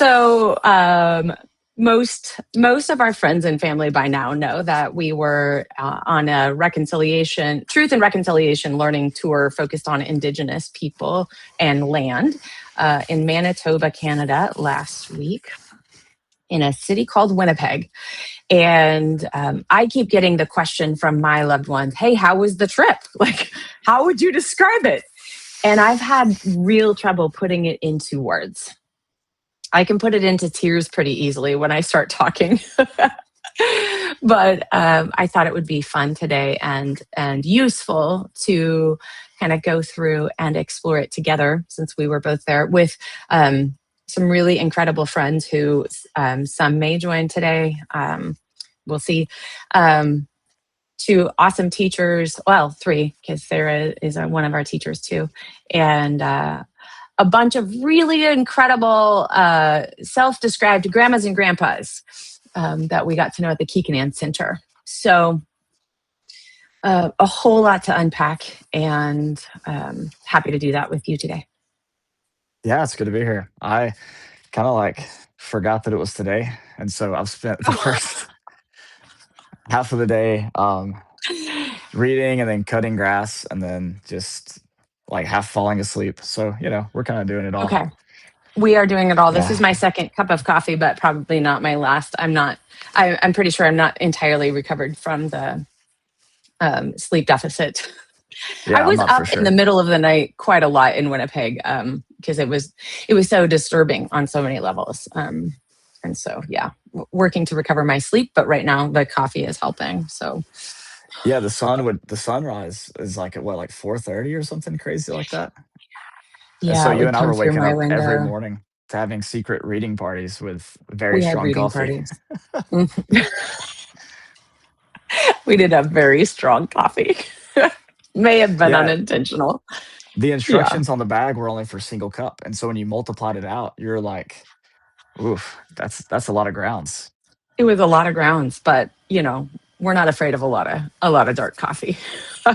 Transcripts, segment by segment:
So most of our friends and family by now know that we were on a truth and reconciliation learning tour focused on Indigenous people and land in Manitoba, Canada last week in a city called Winnipeg. And I keep getting the question from my loved ones, hey, how was the trip? Like, how would you describe it? And I've had real trouble putting it into words. I can put it into tears pretty easily when I start talking. But I thought it would be fun today and useful to kind of go through and explore it together, since we were both there with some really incredible friends who some may join today. We'll see. Two awesome teachers, well, three, because Sarah is one of our teachers too, and a bunch of really incredible self-described grandmas and grandpas that we got to know at the Kikanan Center. So a whole lot to unpack, and happy to do that with you today. Yeah, it's good to be here. I kind of like forgot that it was today, and so I've spent the first half of the day reading and then cutting grass and then just like half falling asleep. So, we're kind of doing it all. Okay. We are doing it all. This is Yeah. my second cup of coffee, but probably not my last. I'm pretty sure I'm not entirely recovered from the sleep deficit. I Yeah, I'm was not for up in the sure. middle of the night quite a lot in Winnipeg because it was so disturbing on so many levels. And so, yeah, working to recover my sleep, but right now the coffee is helping. So, Yeah, the sunrise is like at what, like 4:30 or something crazy like that. And so yeah, it you would and I come were through waking my up every window. morning to having secret reading parties with very We had strong reading coffee. parties. We did have very strong coffee. May have been Yeah, unintentional. the Yeah, instructions on the bag were only for single cup, and so when you multiplied it out, you're like, oof, that's a lot of grounds. it was a lot of grounds, but we're not afraid of a lot of dark coffee.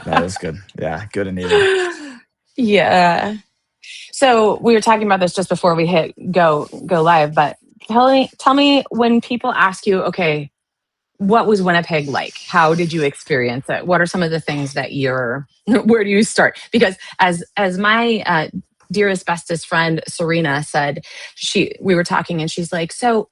That is good. Yeah, good and needed. Yeah. So we were talking about this just before we hit go live, but tell me when people ask you, okay, what was Winnipeg like? How did you experience it? What are some of the things that where do you start? Because as my dearest bestest friend Serena said, we were talking and she's like, so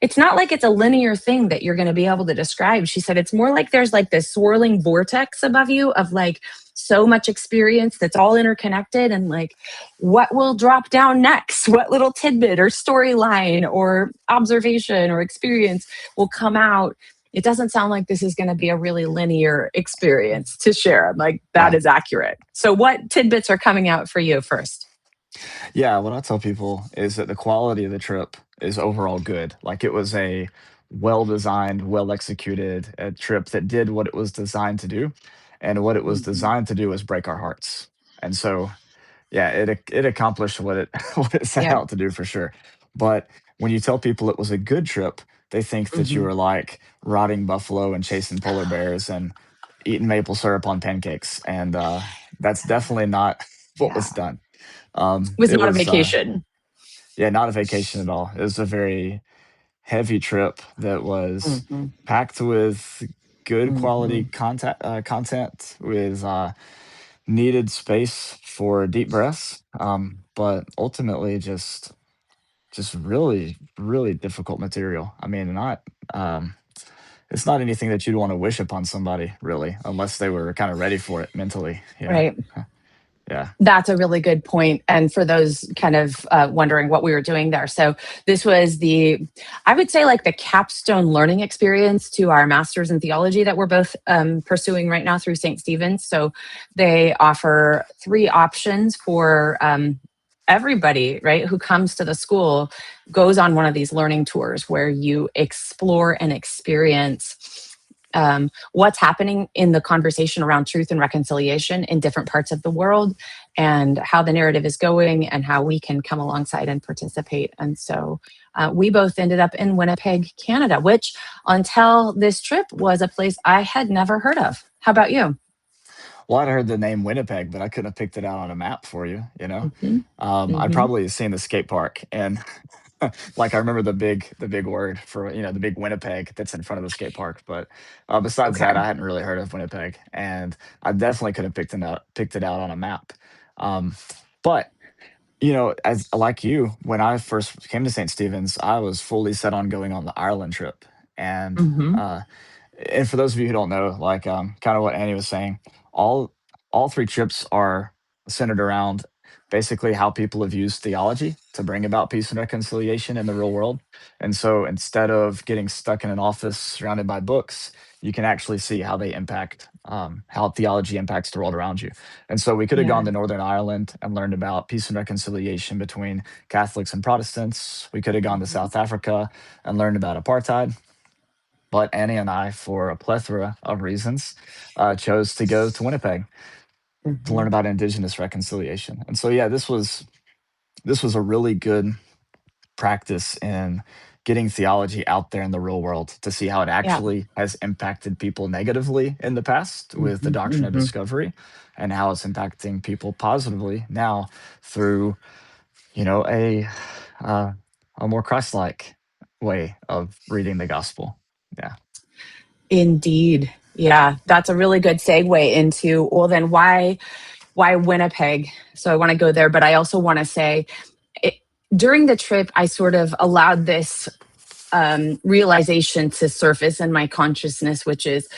it's not like it's a linear thing that you're going to be able to describe. She said it's more like there's like this swirling vortex above you of like so much experience that's all interconnected, and like what will drop down next, what little tidbit or storyline or observation or experience will come out. It doesn't sound like this is going to be a really linear experience to share. I'm like, that Yeah. is accurate. So what tidbits are coming out for you first? Yeah, what I tell people is that the quality of the trip is overall good. Like it was a well designed, well executed trip that did what it was designed to do. And what it was Mhm. designed to do was break our hearts. And so, yeah, it accomplished what it what it set Yeah. out to do for sure. But when you tell people it was a good trip, they think that you Mhm. were like riding buffalo and chasing polar bears and eating maple syrup on pancakes. And that's definitely not what was Yeah. done. Was It not a was vacation. yeah, not a vacation at all. It was a very heavy trip that was Mhm. packed with good quality Mhm. content with needed space for deep breaths, but ultimately just really really difficult material. I mean, not it's not anything that you'd want to wish upon somebody really, unless they were kind of ready for it mentally. Right. Yeah. That's a really good point. And for those kind of wondering what we were doing there. So this was I would say like the capstone learning experience to our master's in theology that we're both pursuing right now through St. Stephen's. So they offer three options for everybody, right, who comes to the school goes on one of these learning tours where you explore and experience what's happening in the conversation around truth and reconciliation in different parts of the world, and how the narrative is going, and how we can come alongside and participate. And so we both ended up in Winnipeg, Canada, which until this trip was a place I had never heard of. How about you? Well, I'd heard the name Winnipeg, but I couldn't have picked it out on a map for you. Hmm. I Hmm. probably seen the skate park and Like I remember the big word for the big Winnipeg that's in front of the skate park. But besides Okay. that, I hadn't really heard of Winnipeg, and I definitely could have picked it out on a map. Um, but as like you, when I first came to St. Stephen's, I was fully set on going on the Ireland trip, and Hmm. uh, and for those of you who don't know, like kind of what Annie was saying, all all three trips are centered around basically how people have used theology to bring about peace and reconciliation in the real world. And so instead of getting stuck in an office surrounded by books, you can actually see how they impact how theology impacts the world around you. And so we could have gone Yeah. to Northern Ireland and learned about peace and reconciliation between Catholics and Protestants. We could have gone to Hmm. South Africa and learned about apartheid. But Annie and I, for a plethora of reasons, chose to go to Winnipeg to Hmm. learn about Indigenous reconciliation. And so, yeah, this was a really good practice in getting theology out there in the real world to see how it Yeah. actually has impacted people negatively in the past with the Hmm. doctrine of Hmm. discovery, and how it's impacting people positively now through you know a uh, a more Christ-like way of reading the gospel. Yeah. Indeed. Yeah, that's a really good segue into, well, then why Winnipeg? So I want to go there, but I also want to say it, during the trip, I sort of allowed this realization to surface in my consciousness, which is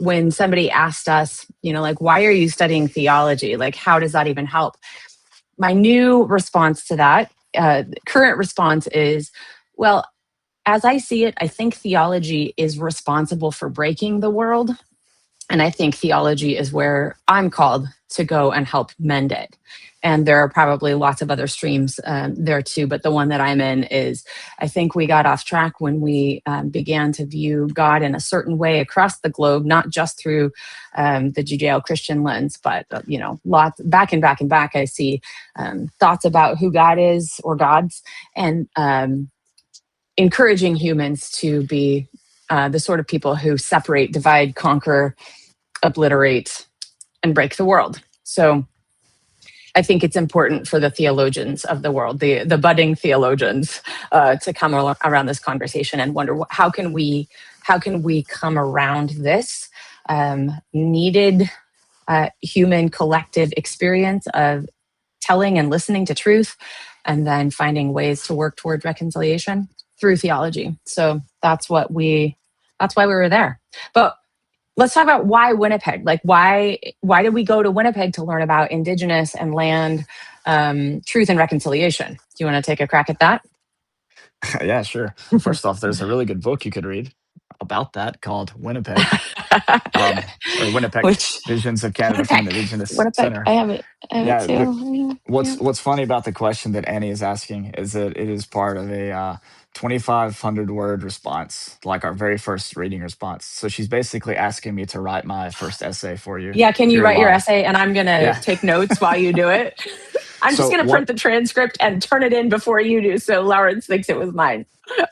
when somebody asked us, like, why are you studying theology? Like, how does that even help? My new response to that, current response is, well, as I see it, I think theology is responsible for breaking the world. And I think theology is where I'm called to go and help mend it. And there are probably lots of other streams there too. But the one that I'm in is, I think we got off track when we began to view God in a certain way across the globe, not just through the Judeo Christian lens, but, lots back and back and back. I see thoughts about who God is or gods, and encouraging humans to be the sort of people who separate, divide, conquer, obliterate, and break the world. So I think it's important for the theologians of the world, the budding theologians, to come around this conversation and wonder how can we come around this needed human collective experience of telling and listening to truth, and then finding ways to work toward reconciliation through theology. So that's why we were there. But let's talk about why Winnipeg. Like, why did we go to Winnipeg to learn about Indigenous and land truth and reconciliation? Do you want to take a crack at that? Yeah, sure. First off, there's a really good book you could read about that called Winnipeg, or Winnipeg Which Visions of Canada from Winnipeg, an Indigenous Winnipeg. I Center. have it. I have it Yeah, too. Yeah. what's funny about the question that Annie is asking is that it is part of a 2,500 word response, like our very first reading response. So she's basically asking me to write my first essay for you Yeah. Can you here write your live. essay and I'm gonna Yeah. take notes while you do it? I'm just So gonna one print the transcript and turn it in before you do, so Lawrence thinks it was mine.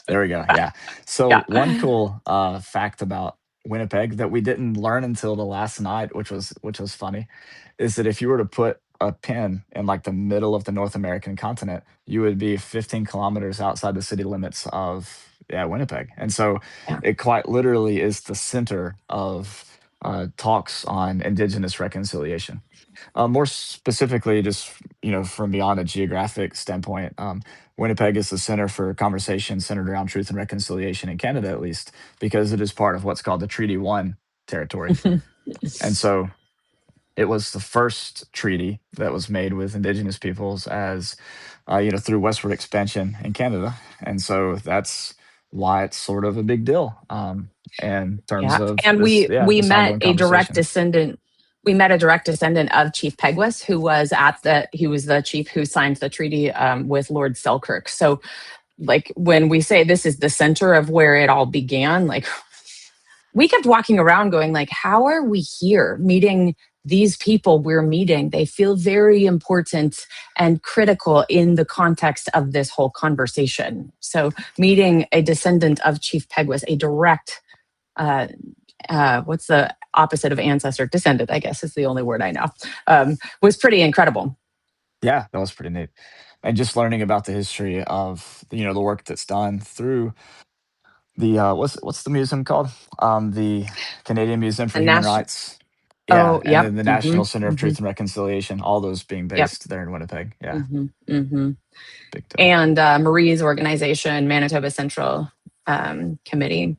There we go. Yeah. So Yeah. one cool fact about Winnipeg that we didn't learn until the last night, which was funny, is that if you were to put a pin in like the middle of the North American continent, you would be 15 kilometers outside the city limits of, yeah, Winnipeg. And so Yeah. it quite literally is the center of talks on Indigenous reconciliation. More specifically, just from beyond a geographic standpoint, Winnipeg is the center for conversation centered around truth and reconciliation in Canada, at least, because it is part of what's called the Treaty One territory. And so it was the first treaty that was made with Indigenous peoples as through westward expansion in Canada, and so that's why it's sort of a big deal in terms Yeah, of and this, we yeah, we this met ongoing a direct conversation. descendant. We met a direct descendant of Chief Pegwas, who was he was the chief who signed the treaty with Lord Selkirk. So, like, when we say this is the center of where it all began, like, we kept walking around going, like, how are we here meeting these people we're meeting? They feel very important and critical in the context of this whole conversation. So meeting a descendant of Chief Pegwas, a direct uh, what's the opposite of ancestor? Descendant, I guess is the only word I know, was pretty incredible. Yeah, that was pretty neat. and just learning about the history of, the work that's done through the, what's the museum called? The Canadian Museum for And Human Nash. Rights. Yeah, Oh, and yep. then the Hmm. National Center of Hmm. Truth and Reconciliation, all those being Yep. based there in Winnipeg. Yeah, Hmm. Hmm. big deal. And Marie's organization, Manitoba Central Committee,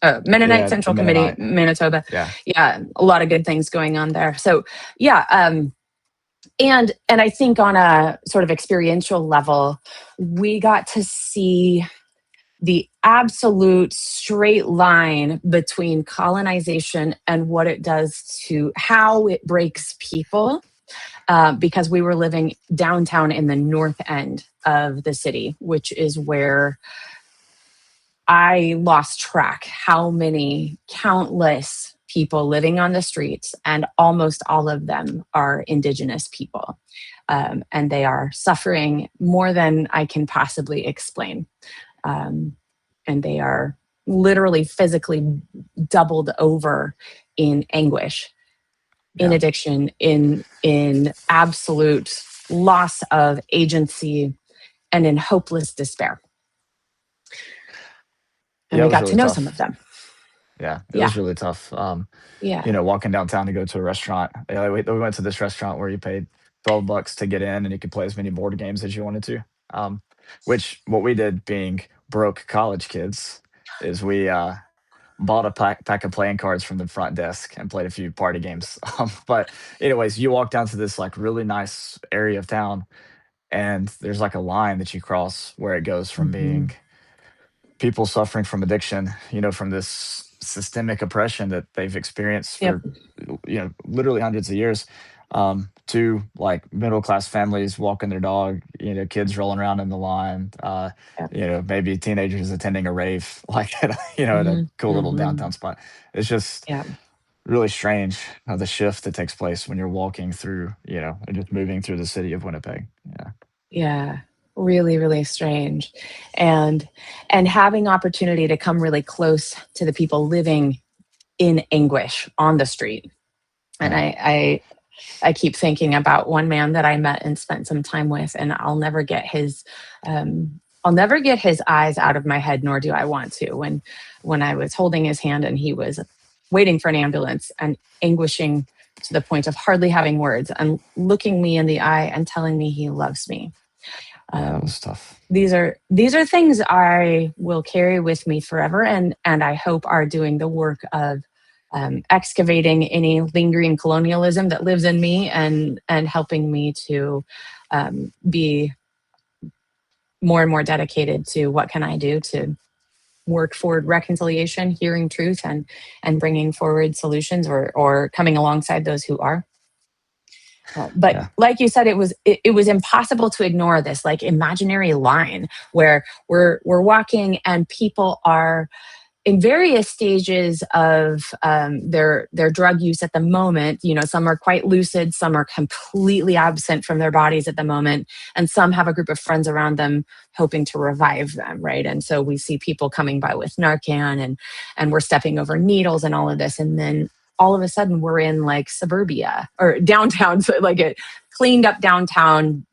Mennonite Yeah, the Central Committee, Mennonite. Manitoba. Yeah, Yeah, a lot of good things going on there. So yeah, and I think on a sort of experiential level, we got to see the absolute straight line between colonization and what it does to how it breaks people, because we were living downtown in the north end of the city, which is where I lost track how many countless people living on the streets, and almost all of them are Indigenous people. And they are suffering more than I can possibly explain. Um, and they are literally physically doubled over in anguish, in yeah, addiction, in absolute loss of agency, and in hopeless despair. And yeah. It we was got to really know some of tough. them. Yeah, it Yeah. was really tough. Yeah. Walking downtown to go to a restaurant. Yeah, we went to this restaurant where you paid $12 to get in, and you could play as many board games as you wanted to. Which what we did, being broke college kids, is we bought a pack of playing cards from the front desk and played a few party games. But anyways, you walk down to this like really nice area of town, and there's like a line that you cross where it goes from Hmm. being people suffering from addiction, from this systemic oppression that they've experienced Yep. for, literally hundreds of years, to like middle class families walking their dog, kids rolling around in the line, Yep. maybe teenagers attending a rave, like at a Hmm. cool little Hmm. downtown spot. It's just Yeah. really strange, the shift that takes place when you're walking through, and just moving through the city of Winnipeg. Yeah. Yeah. Really, really strange. And having opportunity to come really close to the people living in anguish on the street. And Yeah. I keep thinking about one man that I met and spent some time with, and I'll never get his eyes out of my head, nor do I want to. When I was holding his hand and he was waiting for an ambulance and anguishing to the point of hardly having words and looking me in the eye and telling me he loves me. Yeah, it Um, was tough. these are things I will carry with me forever, and I hope are doing the work of excavating any lingering colonialism that lives in me, and helping me to be more and more dedicated to what can I do to work forward reconciliation, hearing truth, and bringing forward solutions, or coming alongside those who are. But Yeah. like you said, it was impossible to ignore this like imaginary line where we're walking and people are in various stages of their drug use at the moment. Some are quite lucid, some are completely absent from their bodies at the moment, and some have a group of friends around them hoping to revive them, right? And so we see people coming by with Narcan, and we're stepping over needles and all of this, and then all of a sudden we're in like suburbia or downtown, so like a cleaned up downtown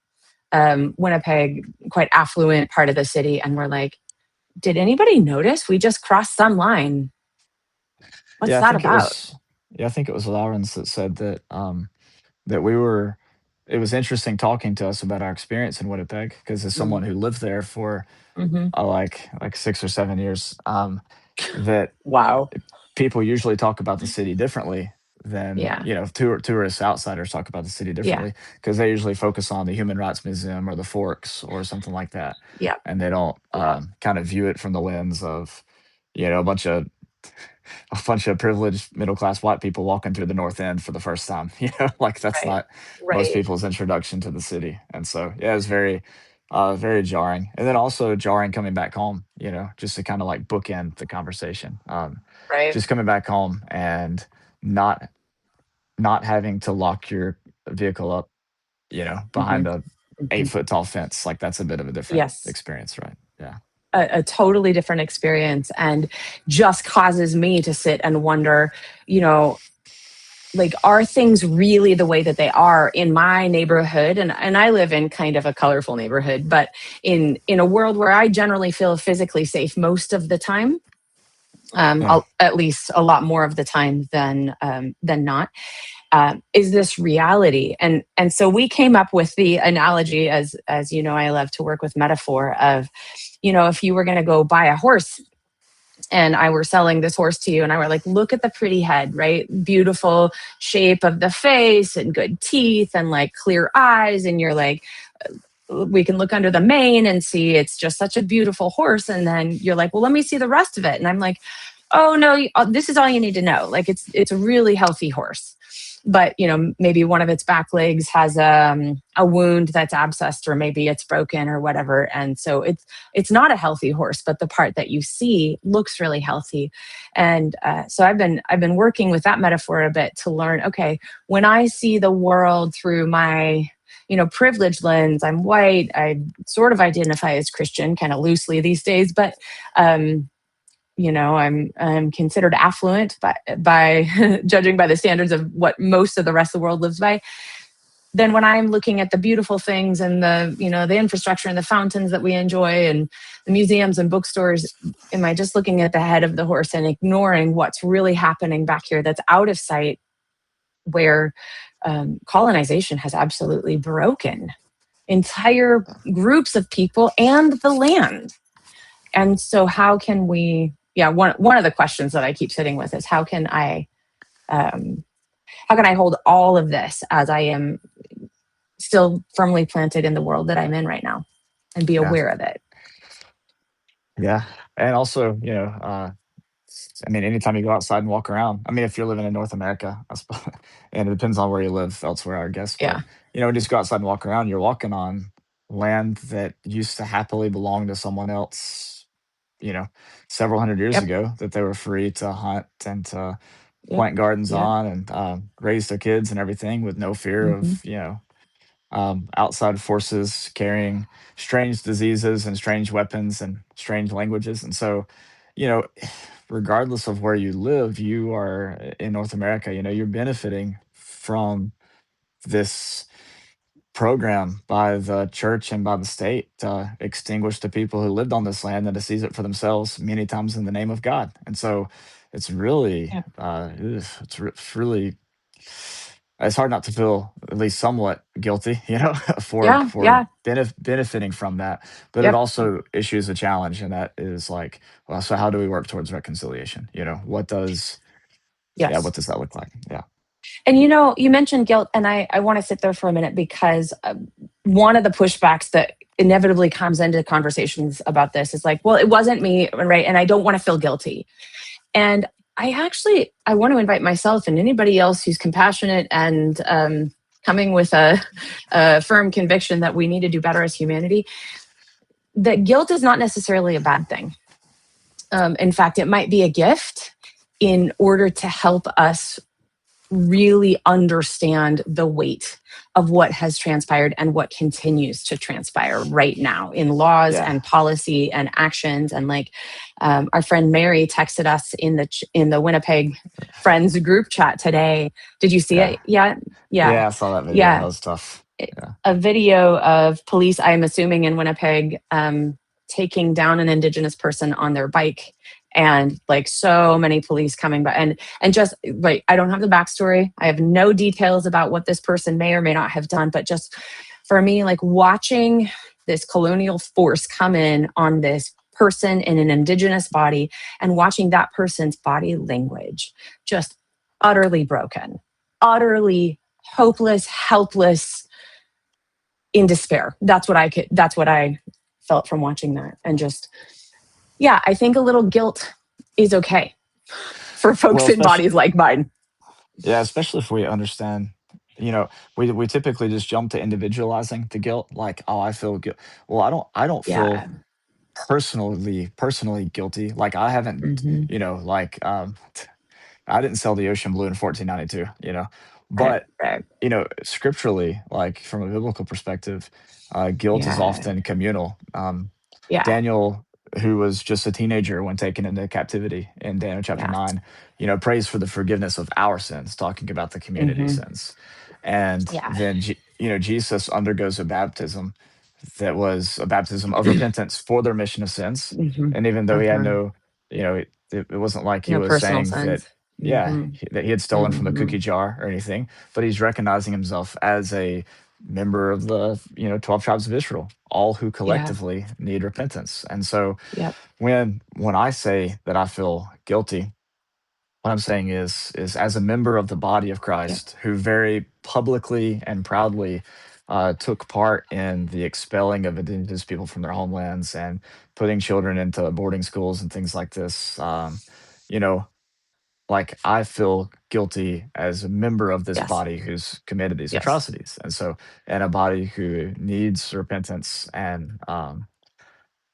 Winnipeg, quite affluent part of the city, and we're like, did anybody notice we just crossed some line? What's Yeah, I that think it about? was yeah, I think it was Lawrence that said that, that we were it was interesting talking to us about our experience in Winnipeg, because as Mm. someone who lived there for, Hmm. like 6 or 7 years, that Wow. people usually talk about the city differently than, Yeah. tourists, outsiders talk about the city Yeah. differently, because they usually focus on the Human Rights Museum or the Forks or something like that, Yeah. and they don't, Yeah. kind of view it from the lens of, a bunch of privileged middle class white people walking through the North End for the first time. Like that's Right. not most Right. people's introduction to the city. And so yeah, it was very, very jarring. And then also jarring coming back home, just to kind of like bookend the conversation. Right. Just coming back home and not not having to lock your vehicle up, Hmm. behind a Hmm. 8 foot tall fence. Like that's a bit of a different Yes. experience, right? Yeah. A totally different experience, and just causes me to sit and wonder, you know, like, are things really the way that they are in my neighborhood? And I live in kind of a colorful neighborhood, but in a world where I generally feel physically safe most of the time, Yeah. at least a lot more of the time than not. Is this reality? And so we came up with the analogy, as you know, I love to work with metaphor of, if you were going to go buy a horse and I were selling this horse to you and I were like, look at the pretty head, right? Beautiful shape of the face and good teeth and like clear eyes. And you're like, we can look under the mane and see it's just such a beautiful horse. And then you're like, well, let me see the rest of it. And I'm like, oh no, this is all you need to know. Like, it's a really healthy horse, but maybe one of its back legs has a wound that's abscessed, or maybe it's broken or whatever, and so it's not a healthy horse, but the part that you see looks really healthy. And so I've been working with that metaphor a bit to learn, okay, when I see the world through my privilege lens, I'm white, I sort of identify as Christian kind of loosely these days, but um I'm considered affluent by judging by the standards of what most of the rest of the world lives by. Then when I'm looking at the beautiful things and the infrastructure and the fountains that we enjoy and the museums and bookstores, am I just looking at the head of the horse and ignoring what's really happening back here that's out of sight, where colonization has absolutely broken entire groups of people and the land? And so how can we, yeah, one of the questions that I keep sitting with is um, how can I hold all of this as I am still firmly planted in the world that I'm in right now and be Yeah. aware of it? Yeah. And also, I mean, anytime you go outside and walk around, I mean, if you're living in North America, I suppose, and it depends on where you live elsewhere, I guess, but, Yeah. just go outside and walk around, you're walking on land that used to happily belong to someone else, you know, several hundred years Yep. ago, that they were free to hunt and to Yep. plant gardens Yep. on and raise their kids and everything with no fear Hmm. of, outside forces carrying strange diseases and strange weapons and strange languages. And so, you know, regardless of where you live, you are in North America, you're benefiting from this program by the church and by the state to extinguish the people who lived on this land and to seize it for themselves, many times in the name of God. And so it's really, Yep. it's really, it's hard not to feel at least somewhat guilty, for Yeah. Yeah. benefiting from that. But it Yep. also issues a challenge, and that is like, well, so how do we work towards reconciliation? What Yes. does that look like? Yeah, And you mentioned guilt, and I want to sit there for a minute because one of the pushbacks that inevitably comes into conversations about this is like, well, it wasn't me, right? And I don't want to feel guilty. And I want to invite myself and anybody else who's compassionate and coming with a firm conviction that we need to do better as humanity, that guilt is not necessarily a bad thing. In fact, it might be a gift in order to help us really understand the weight of what has transpired and what continues to transpire right now in laws yeah, and policy and actions. And like, our friend Mary texted us in the Winnipeg Friends group chat today. Did you see yeah, it yet? Yeah. yeah. I saw that video. That Yeah. was tough. Yeah, A video of police, I'm assuming in Winnipeg, taking down an Indigenous person on their bike, and like so many police coming by, and just like, I don't have the backstory. I have no details about what this person may or may not have done, but just for me, like watching this colonial force come in on this person in an Indigenous body and watching that person's body language just utterly broken, utterly hopeless, helpless, in despair. That's what I felt from watching that. And just, yeah, I think a little guilt is okay for well, folks in especially bodies like mine. yeah, especially if we understand. We typically just jump to individualizing the guilt, like, oh, I feel guilt. Well, I don't feel Yeah. personally guilty. Like, I haven't, Hmm. like, I didn't sell the ocean blue in 1492, Right, but right. scripturally, like from a biblical perspective, guilt is Yeah. often communal. Yeah. Daniel. who was just a teenager when taken into captivity in Daniel chapter Yeah. 9, prays for the forgiveness of our sins, talking about the community Hmm. sins. And Yeah. then, Jesus undergoes a baptism that was a baptism of repentance for the remission of sins. Hmm. And even though he had Uh-huh. no, it wasn't like he No was personal saying that, sense. yeah, Hmm. that he had stolen from the Hmm. cookie jar or anything, but he's recognizing himself as a member of the 12 tribes of Israel, all who Yeah. collectively need repentance. And so Yep. when I say that I feel guilty, what I'm saying is as a member of the body of Yep. Christ who very publicly and proudly took part in the expelling of indigenous people from their homelands and putting children into boarding schools and things like this, you know, like I feel guilty as a member of this Yes. body who's committed these Yes. atrocities, and so and a body who needs repentance and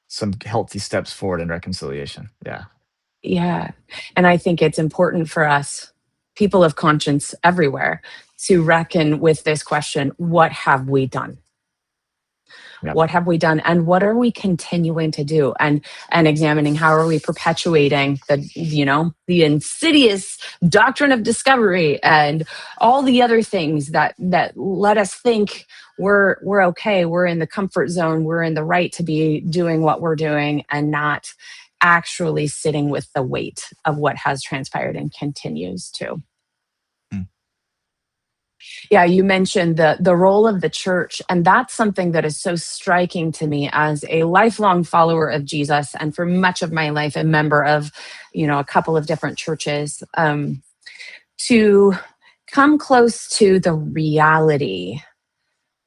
some healthy steps forward in reconciliation. Yeah. Yeah. And I think it's important for us, people of conscience everywhere, to reckon with this question: what have we done? Yep. What have we done, and what are we continuing to do? And examining how are we perpetuating the insidious doctrine of discovery and all the other things that let us think we're okay, we're in the comfort zone, we're in the right to be doing what we're doing, and not actually sitting with the weight of what has transpired and continues to. Mm. Yeah, you mentioned the role of the church, and that's something that is so striking to me as a lifelong follower of Jesus, and for much of my life, a member of, a couple of different churches. To come close to the reality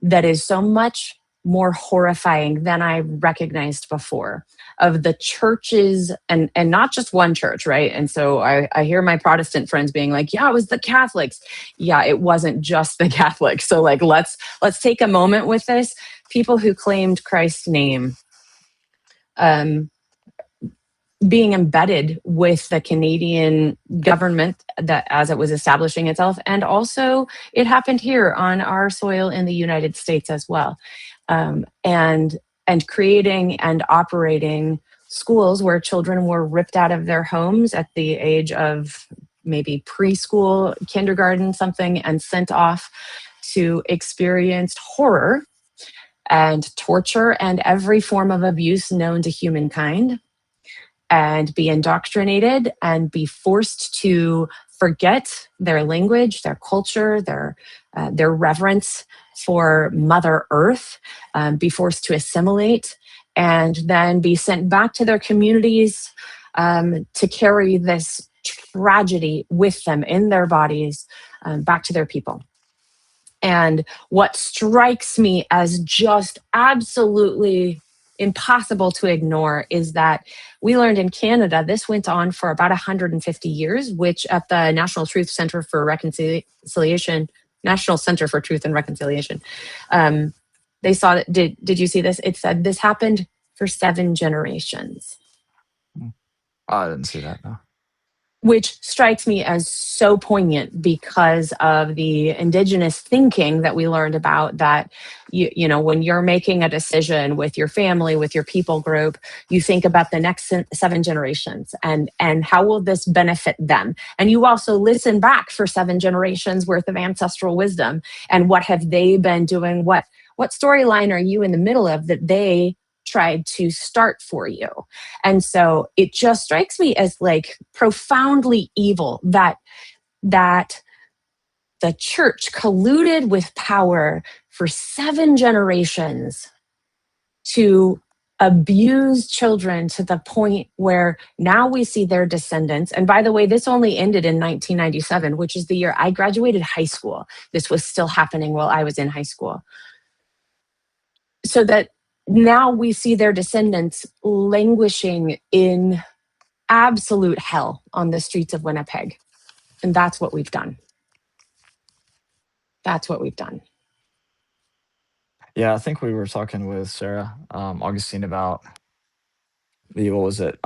that is so much more horrifying than I recognized before, of the churches, and not just one church, right? And so I hear my Protestant friends being like, yeah, it was the Catholics. Yeah, it wasn't just the Catholics. So like let's take a moment with this. People who claimed Christ's name, um, being embedded with the Canadian government that as it was establishing itself, and also it happened here on our soil in the United States as well, and creating and operating schools where children were ripped out of their homes at the age of maybe preschool, kindergarten, something, and sent off to experience horror and torture and every form of abuse known to humankind, and be indoctrinated and be forced to forget their language, their culture, their reverence for Mother Earth, be forced to assimilate, and then be sent back to their communities, to carry this tragedy with them in their bodies, back to their people. And what strikes me as just absolutely impossible to ignore is that we learned in Canada this went on for about 150 years, which at the National Truth Center for Reconciliation, National Center for Truth and Reconciliation, um, they saw that. Did you see this? It said this happened for 7 generations, Mm. I didn't see that, no. which strikes me as so poignant because of the indigenous thinking that we learned about, that when you're making a decision with your family, with your people group, you think about the next 7 generations, and how will this benefit them, and you also listen back for 7 generations worth of ancestral wisdom, and what have they been doing, what storyline are you in the middle of that they tried to start for you. And so it just strikes me as like profoundly evil that the church colluded with power for 7 generations to abuse children to the point where now we see their descendants. And by the way, this only ended in 1997, which is the year I graduated high school. This was still happening while I was in high school. So that now we see their descendants languishing in absolute hell on the streets of Winnipeg. And that's what we've done. That's what we've done. Yeah, I think we were talking with Sarah, Augustine about the what was it?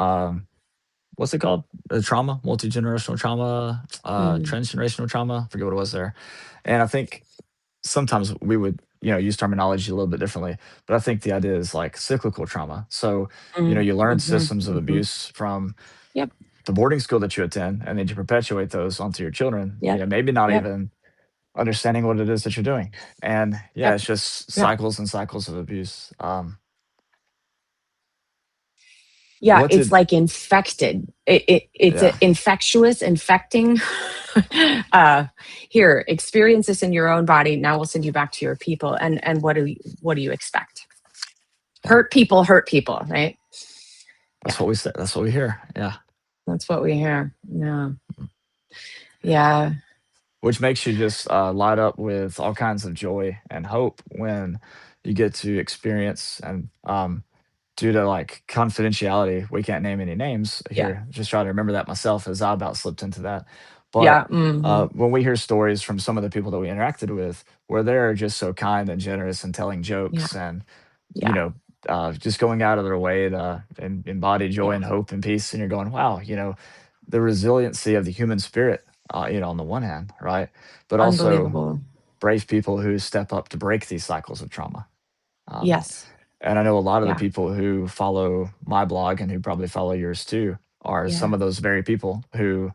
What's it called? The trauma, multi-generational trauma, Mm. transgenerational trauma. I forget what it was there. And I think sometimes we would use terminology a little bit differently, but I think the idea is like cyclical trauma. So, Mm, you learn mhm, systems of mhm. abuse from Yep, the boarding school that you attend, and then you perpetuate those onto your children, yep, maybe not yep, even understanding what it is that you're doing. And yeah, yep, it's just yep. cycles and cycles of abuse. Yeah, What it's did like infected. It's Yeah. a infectious, infecting. uh, Here, experience this in your own body. Now we'll send you back to your people. And what do you expect? Yeah. Hurt people, right? That's Yeah, what we say. That's what we hear. Yeah. that's what we hear. Yeah, yeah, Which makes you just light up with all kinds of joy and hope when you get to experience, and due to like confidentiality, we can't name any names yeah, here. Just try to remember that myself, as I about slipped into that. But yeah. Hmm. when we hear stories from some of the people that we interacted with, where they're just so kind and generous and telling Yeah, jokes, and you yeah, know, just going out of their way to embody joy yeah. and hope and peace. And you're going, wow, the resiliency of the human spirit, on the one hand, right? But also Unbelievable. brave people who step up to break these cycles of trauma. Um, Yes. and I know a lot of the Yeah. people who follow my blog and who probably follow yours too are some Yeah. of those very people who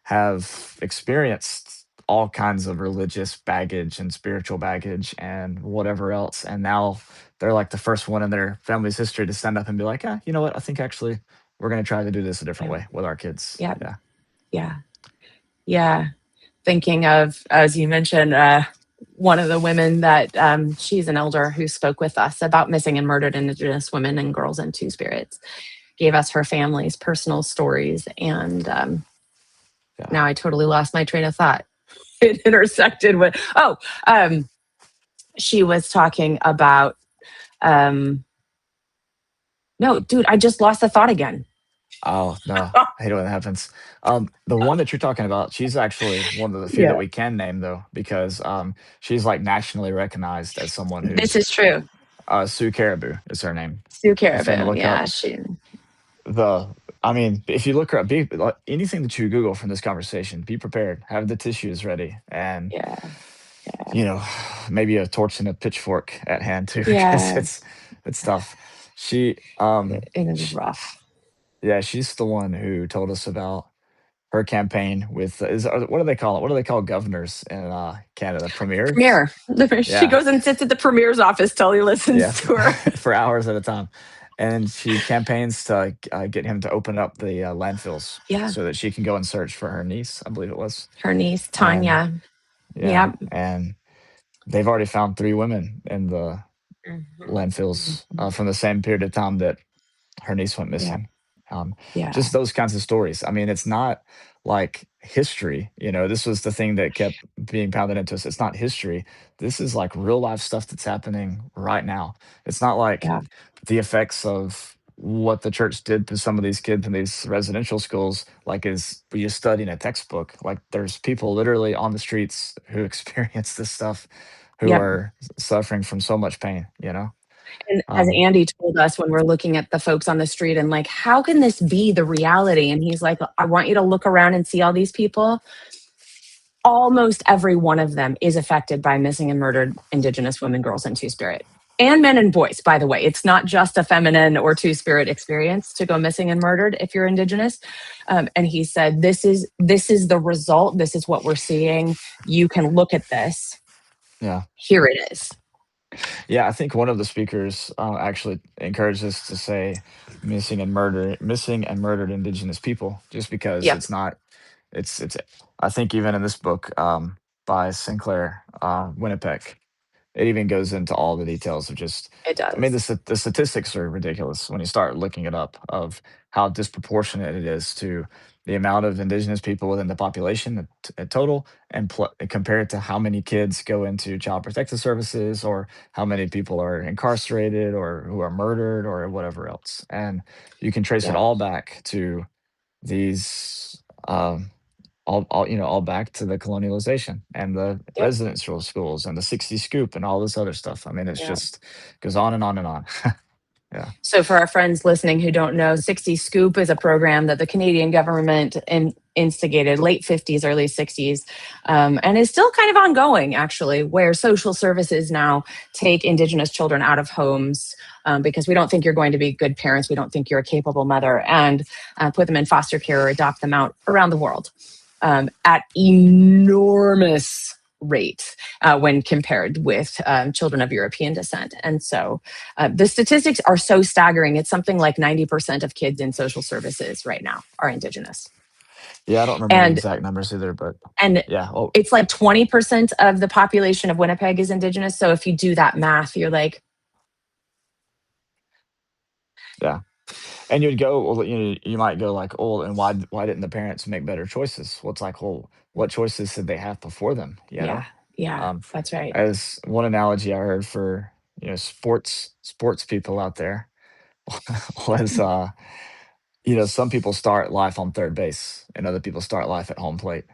have experienced all kinds of religious baggage and spiritual baggage and whatever else. And now they're like the first one in their family's history to stand up and be like, yeah, you know what? I think actually we're going to try to do this a different Yeah. way with our kids. Yeah. Yeah. Yeah. Yeah. Thinking of, as you mentioned, one of the women that she's an elder who spoke with us about missing and murdered Indigenous women and girls in Two Spirits, gave us her family's personal stories. And Yeah. now I totally lost my train of thought. It intersected with, um, she was talking about, um, no, dude, I just lost the thought again. Oh, no. I hate it when that happens. The one that you're talking about, she's actually one of the few that Yeah, we can name though, because she's like nationally recognized as someone this who's is true. Sue Caribou is her name. Sue If you want to Caribou. look Yeah, up she, the, I mean, if you look her up, like, anything that you Google from this conversation, be prepared, have the tissues ready, and yeah, you know, maybe a torch and a pitchfork at hand too, because yeah, it's tough. She, it is rough. yeah, she's the one who told us about her campaign with what do they call it? What do they call governors in Canada? Premiers? Premier. She Yeah, goes and sits at the premier's office till he yeah, listens to her. for hours at a time, and she campaigns to get him to open up the landfills Yeah, so that she can go and search for her niece, I believe it was, her niece and Tanya. yeah, Yep. and they've already found 3 women in the Mhm, landfills mhm. from the same period of time that her niece went Yeah, missing. Just yeah, those kinds of stories. I mean, it's not like history. This was the thing that kept being pounded into us. It's not history. This is like real life stuff that's happening right now. It's not like yeah, the effects of what the church did to some of these kids in these residential schools, like is we just study in a textbook. Like there's people literally on the streets who experience this stuff, who yep. are suffering from so much pain. And as Um, Andy told us when we're looking at the folks on the street and like, how can this be the reality? And he's like, I want you to look around and see all these people. Almost every one of them is affected by missing and murdered Indigenous women, girls, and Two Spirit. And men and boys, by the way. It's not just a feminine or Two Spirit experience to go missing and murdered if you're Indigenous. And he said, this is the result. This is what we're seeing. You can look at this. yeah. Here it is. Yeah, I think one of the speakers actually encouraged us to say missing and murdered Indigenous people, just because Yep, it's not. It's. I think even in this book by Sinclair Winnipeg, it even goes into all the details of just. it I mean, does. the statistics are ridiculous when you start looking it up, of how disproportionate it is to the amount of Indigenous people within the population at total, and compare it to how many kids go into child protective services, or how many people are incarcerated or who are murdered or whatever else. And you can trace it Yep, all back to these all back to the colonialization and the yep, residential schools and the 60 scoop and all this other stuff. I mean, it's yep. just goes on and on and on. Yeah. So, for our friends listening who don't know, 60 Scoop is a program that the Canadian government instigated late 50s, early 60s, and is still kind of ongoing, actually, where social services now take Indigenous children out of homes because we don't think you're going to be good parents. We don't think you're a capable mother, and put them in foster care or adopt them out around the world at enormous rate when compared with children of European descent. And so the statistics are so staggering. It's something like 90% of kids in social services right now are Indigenous. Yeah, I don't remember the And exact numbers either, but and yeah. Oh, it's like 20% of the population of Winnipeg is Indigenous. So if you do that math, you're like, yeah. And you'd go, well, you might go like, oh, and why didn't the parents make better choices? Well, it's like, well, what choices did they have before them? yeah, yeah, Um, that's right. as one analogy I heard for sports people out there was some people start life on third base and other people start life at home plate,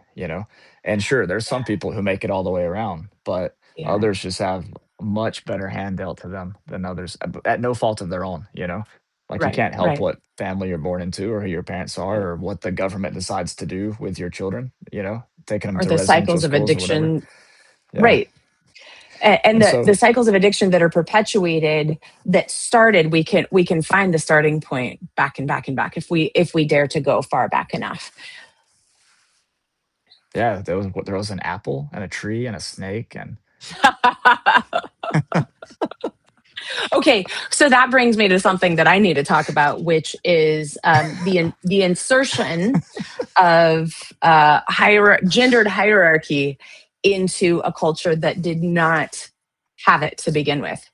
and sure, there's some people who make it all the way around, but Yeah, others just have much better hand dealt to them than others at no fault of their own. Like, you right, can't help right, what family you're born into or who your parents are right. or what the government decides to do with your children, taking them Or to the residential cycles of schools or whatever. addiction. Yeah. Right. And And the so, cycles of addiction that are perpetuated that started, we can find the starting point back and back and back if we dare to go far back enough. yeah, there was an apple and a tree and a snake and Okay, so that brings me to something that I need to talk about, which is the insertion of gendered hierarchy into a culture that did not have it to begin with.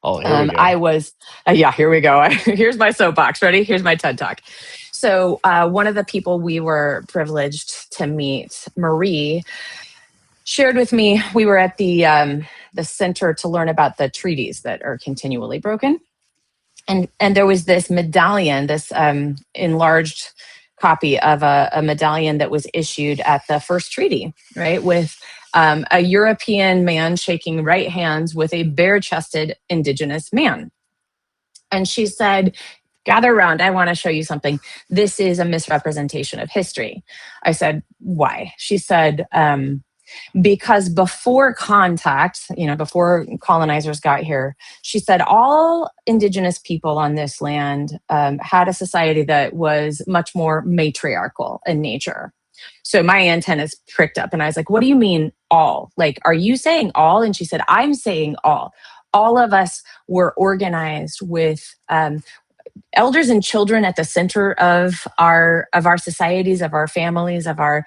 oh, here we I go. was, yeah, here we go. Here's my soapbox. Ready? Here's my TED Talk. So, one of the people we were privileged to meet, Marie, shared with me. We were at the center to learn about the treaties that are continually broken, and there was this medallion, this enlarged copy of a medallion that was issued at the first treaty, right, with a European man shaking right hands with a bare-chested Indigenous man. And she said, gather around, I want to show you something. This is a misrepresentation of history. I said, why? She said, because before contact, before colonizers got here, she said all Indigenous people on this land had a society that was much more matriarchal in nature. So my antennas pricked up and I was like, what do you mean all? Like, are you saying all? And she said, I'm saying all. All of us were organized with elders and children at the center of our societies, of our families, of our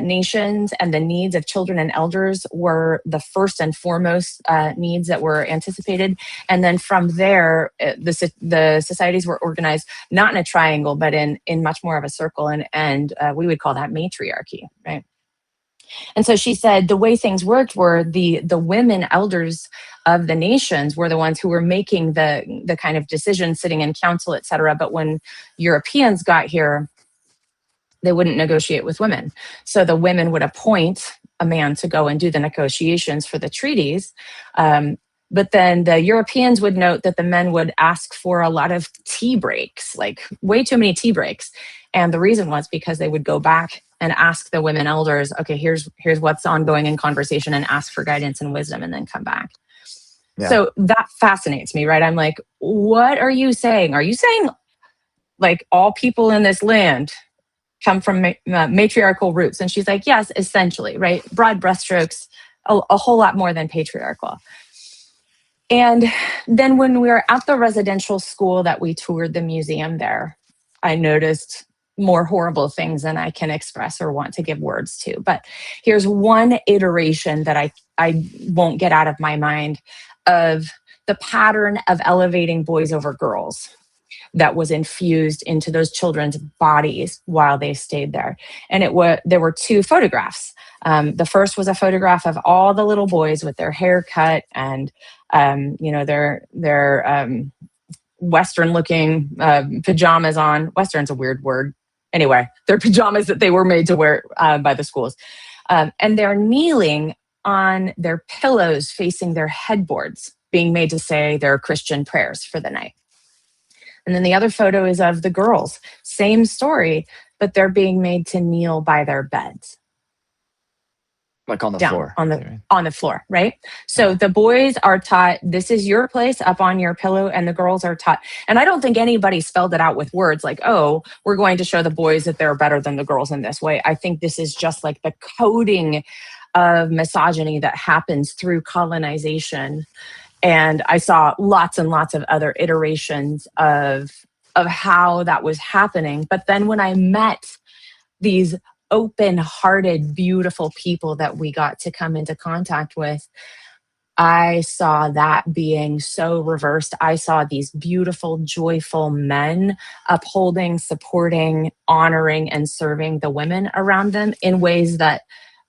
nations, and the needs of children and elders were the first and foremost needs that were anticipated. And then from there, the societies were organized not in a triangle, but in much more of a circle, and we would call that matriarchy, right? And so she said the way things worked were the women elders of the nations were the ones who were making the kind of decisions, sitting in council, et cetera. But when Europeans got here, they wouldn't negotiate with women. So the women would appoint a man to go and do the negotiations for the treaties. But then the Europeans would note that the men would ask for a lot of tea breaks, like way too many tea breaks. And the reason was because they would go back and ask the women elders, okay, here's what's ongoing in conversation, and ask for guidance and wisdom, and then come back. Yeah. So that fascinates me, right? I'm like, what are you saying? Are you saying like all people in this land come from matriarchal roots? And she's like, yes, essentially, right? Broad brushstrokes, a whole lot more than patriarchal. And then when we were at the residential school that we toured the museum there, I noticed more horrible things than I can express or want to give words to. But here's one iteration that I won't get out of my mind of the pattern of elevating boys over girls that was infused into those children's bodies while they stayed there. And there were two photographs. The first was a photograph of all the little boys with their hair cut and their Western looking pajamas on. Western's a weird word. Anyway, their pajamas that they were made to wear by the schools. And they're kneeling on their pillows facing their headboards, being made to say their Christian prayers for the night. And then the other photo is of the girls. Same story, but they're being made to kneel by their beds, Like on the down floor, on the you mean? floor, right? So Yeah. the boys are taught this is your place up on your pillow, and the girls are taught, and I don't think anybody spelled it out with words like, oh, we're going to show the boys that they're better than the girls in this way. I think this is just like the coding of misogyny that happens through colonization. And I saw lots and lots of other iterations of how that was happening. But then when I met these open-hearted, beautiful people that we got to come into contact with, I saw that being so reversed. I saw these beautiful, joyful men upholding, supporting, honoring, and serving the women around them in ways that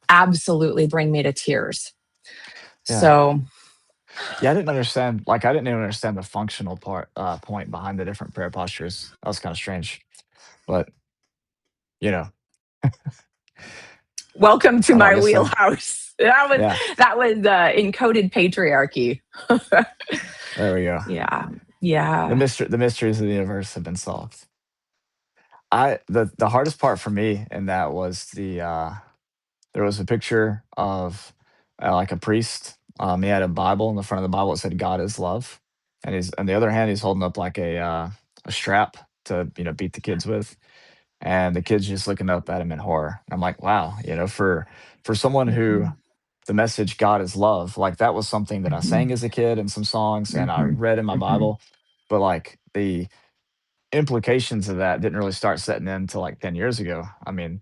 absolutely bring me to tears. Yeah. So, Yeah, I didn't understand, like, I didn't even understand the functional point behind the different prayer postures. That was kinda strange, but, you know, welcome to I don't know, I my guess wheelhouse. yeah, That was encoded patriarchy. there we go. Yeah, yeah. The mysteries of the universe have been solved. The hardest part for me in that was there was a picture of, like, a priest, he had a Bible, in the front of the Bible, it said, "God is love," and he's on the other hand, he's holding up, like, a strap to, beat the kids with, and the kid's just looking up at him in horror. I'm like, "Wow," for someone who Mhm, the message "God is love," like, that was something that I sang mhm, as a kid in some songs, and I mhm, read in my mhm. Bible, but, like, the implications of that didn't really start setting in until, like, 10 years ago. I mean,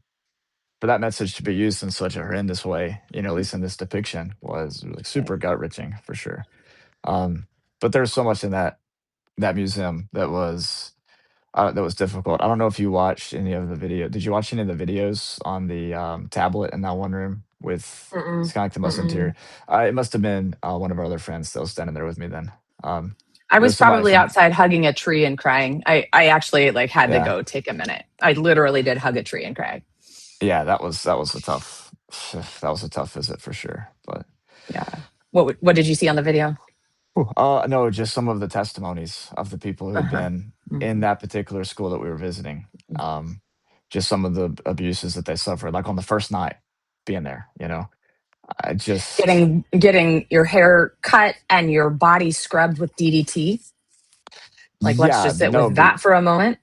for that message to be used in such a horrendous way, at least in this depiction, was, like, super gut-wrenching for sure. Um, but there's so much in that museum that was difficult. I don't know if you watched any of the video did you watch any of the videos on the, tablet in that one room with it's Mm-mm, kinda like the most interior. mm-mm. It must have been, one of our other friends that was standing there with me then. Um, I was there's somebody probably from outside hugging a tree and crying. I actually like had to yeah. go take a minute. I literally did hug a tree and cry. Yeah, that was a tough that was a tough visit for sure, but Yeah. What did you see on the video? ooh, no, just some of the testimonies of the people who had Uh-huh. been in Mhm, that particular school that we were visiting. mhm. Um, just some of the abuses that they suffered, like on the first night being there, I just Getting your hair cut and your body scrubbed with DDT. Like, let's yeah, just sit no, with that for a moment.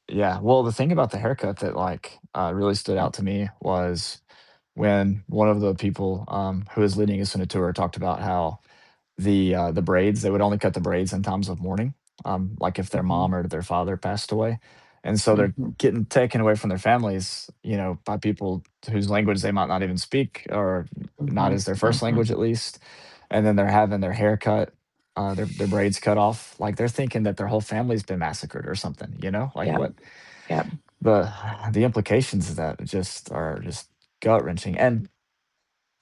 yeah. Well, the thing about the haircut that like really stood out to me was when one of the people who was leading us in a tour talked about how the braids, they would only cut the braids in times of mourning, like if their Mhm, mom or their father passed away, and so they're mhm, getting taken away from their families, by people whose language they might not even speak or not mhm, as their first mhm. language at least, and then they're having their hair cut, their braids cut off, like they're thinking that their whole family's been massacred or something, like Yep, what yep. the the implications of that are just gut wrenching, and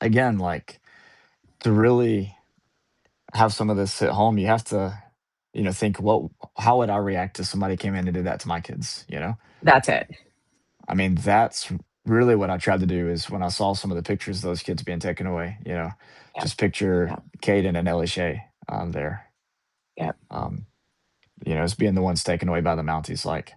again, like to really have some of this hit home, you have to, think, how would I react if somebody came in and did that to my kids, That's it. I mean, that's really what I tried to do is when I saw some of the pictures of those kids being taken away, Yep, just picture yep, Caden and Ellie Shea there, yep, um, as being the ones taken away by the Mounties. Like,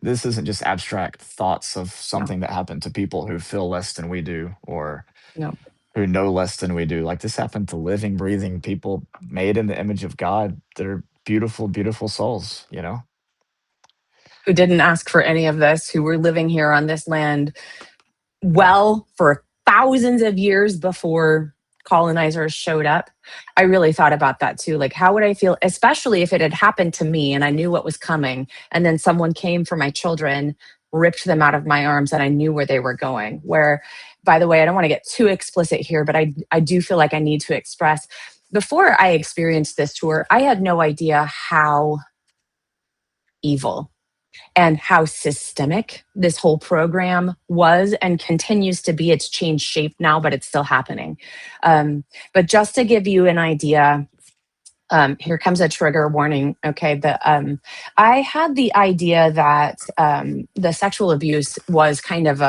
this isn't just abstract thoughts of no, something that happened to people who feel less than we do or no. who know less than we do. Like this happened to living, breathing people made in the image of God that are beautiful, beautiful souls. Who didn't ask for any of this, who were living here on this land Yeah. well for thousands of years before colonizers showed up. I really thought about that too. Like, how would I feel, especially if it had happened to me and I knew what was coming, and then someone came for my children, ripped them out of my arms, and I knew where they were going? Where, by the way, I don't want to get too explicit here, but I do feel like I need to express before I experienced this tour, I had no idea how evil and how systemic this whole program was and continues to be. It's changed shape now, but it's still happening. But just to give you an idea, here comes a trigger warning. Okay, I had the idea that the sexual abuse was kind of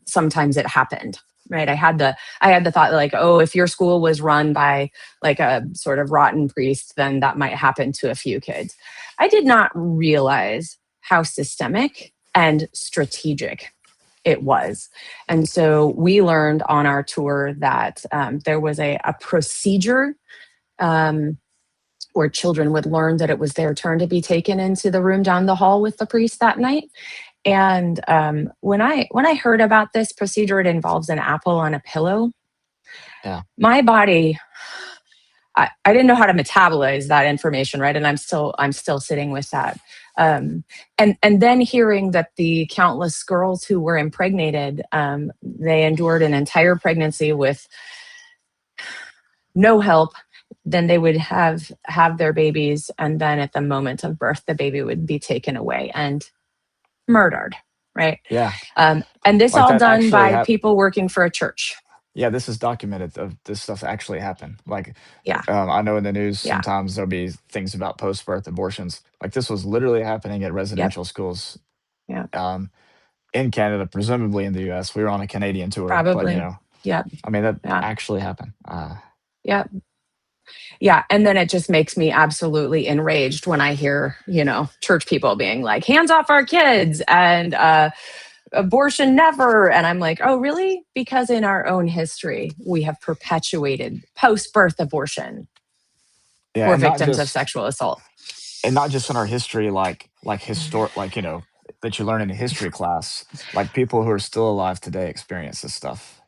sometimes it happened. right? I had the thought like, oh, if your school was run by like a sort of rotten priest, then that might happen to a few kids. I did not realize how systemic and strategic it was. And so we learned on our tour that there was a procedure um, where children would learn that it was their turn to be taken into the room down the hall with the priest that night. And when I heard about this procedure, it involves an apple on a pillow. Yeah. My body, I didn't know how to metabolize that information, right? And I'm still sitting with that. And then hearing that the countless girls who were impregnated, they endured an entire pregnancy with no help. Then they would have their babies, and then at the moment of birth, the baby would be taken away and murdered, right? Yeah. And this Like all that done actually by happened. people working for a church. Yeah, this is documented of this stuff actually happened. Like, Yeah, I know in the news yeah, sometimes there'll be things about post-birth abortions. Like this was literally happening at yep, residential schools yeah, um, in Canada, presumably in the U.S. We were on a Canadian tour, but probably, yep, I mean that yeah, actually happened. yep, yeah. And then it just makes me absolutely enraged when I hear, church people being like, "Hands off our kids," and abortion never. And I'm like, oh, really? Because in our own history, we have perpetuated post birth abortion Yeah, for victims of sexual assault. and not just in our history, like historic, like that you learn in a history class. Like people who are still alive today experience this stuff.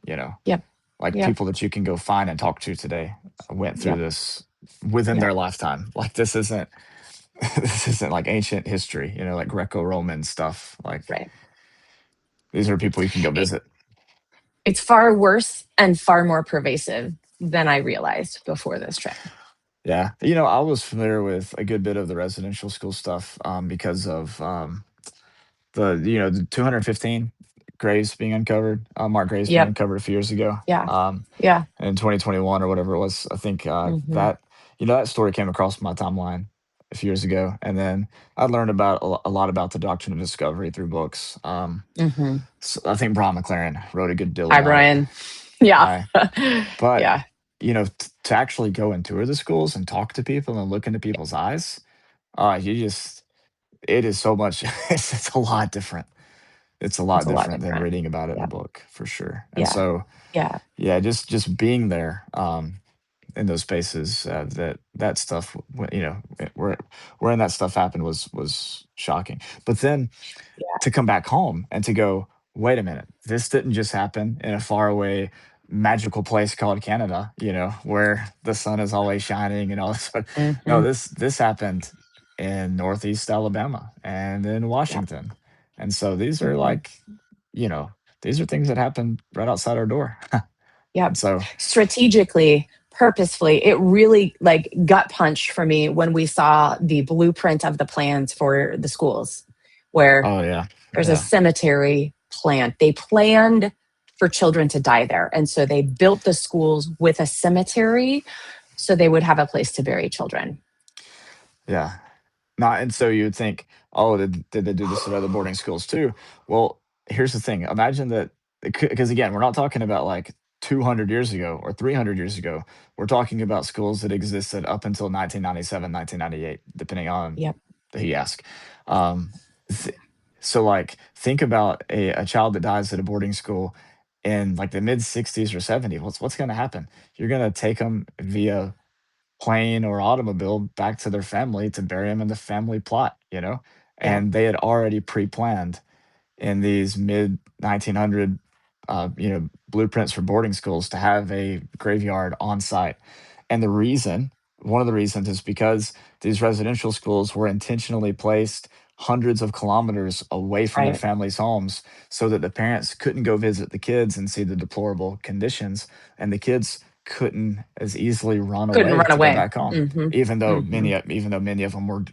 Yep, Like yep, people that you can go find and talk to today went through yep, this within yep, their lifetime. Like this isn't this isn't like ancient history, like Greco-Roman stuff. Like right. these are people you can go It, visit. it's far worse and far more pervasive than I realized before this trip. Yeah. I was familiar with a good bit of the residential school stuff because of the 215 graves being uncovered, marked graves being Yep, uncovered a few years ago. yeah, yeah. In 2021 or whatever it was. I think Hmm. that story came across my timeline a few years ago, and then I learned about a lot about the doctrine of discovery through books. Hmm. So I think Brian McLaren wrote a good deal Hi, about it. Brian. Yeah, I But yeah, to actually go and tour the schools and talk to people and look into people's eyes, you just it is so much. It's a lot different. It's a it's lot a lot different than different. reading about it in a Yeah, book for sure. And yeah, so, yeah, yeah, just being there in those spaces, that stuff, where that stuff happened was shocking. But then yeah, to come back home and to go, wait a minute, this didn't just happen in a faraway magical place called Canada, where the sun is always shining and all this. No, hmm, this happened in Northeast Alabama and in yeah, Washington. And so these are hmm, like, you know, these are things that happen right outside our door. yeah. And so, Strategically, purposefully, it really like gut punched for me when we saw the blueprint of the plans for the schools, where oh yeah, there's a yeah, cemetery planned. They planned for children to die there. And so they built the schools with a cemetery so they would have a place to bury children. yeah. Not and so you would think, "Oh, did they do this at other boarding schools too?" Well, here's the thing, imagine that because again, we're not talking about, like, 200 years ago or 300 years ago. We're talking about schools that existed up until 1997, 1998, depending on Yep. who you ask. Um, th so, like, think about a child that dies at a boarding school in, like, the mid-60s or '70s. What's gonna happen? You're gonna take them via plane or automobile back to their family to bury them in the family plot, Yeah. and they had already pre-planned in these mid 1900 blueprints for boarding schools to have a graveyard on site. And one of the reasons is because these residential schools were intentionally placed hundreds of kilometers away from their Right. families' homes so that the parents couldn't go visit the kids and see the deplorable conditions, and the kids couldn't as easily run Couldn't away run to go away. back home, Hmm. Hmm. even though many of them were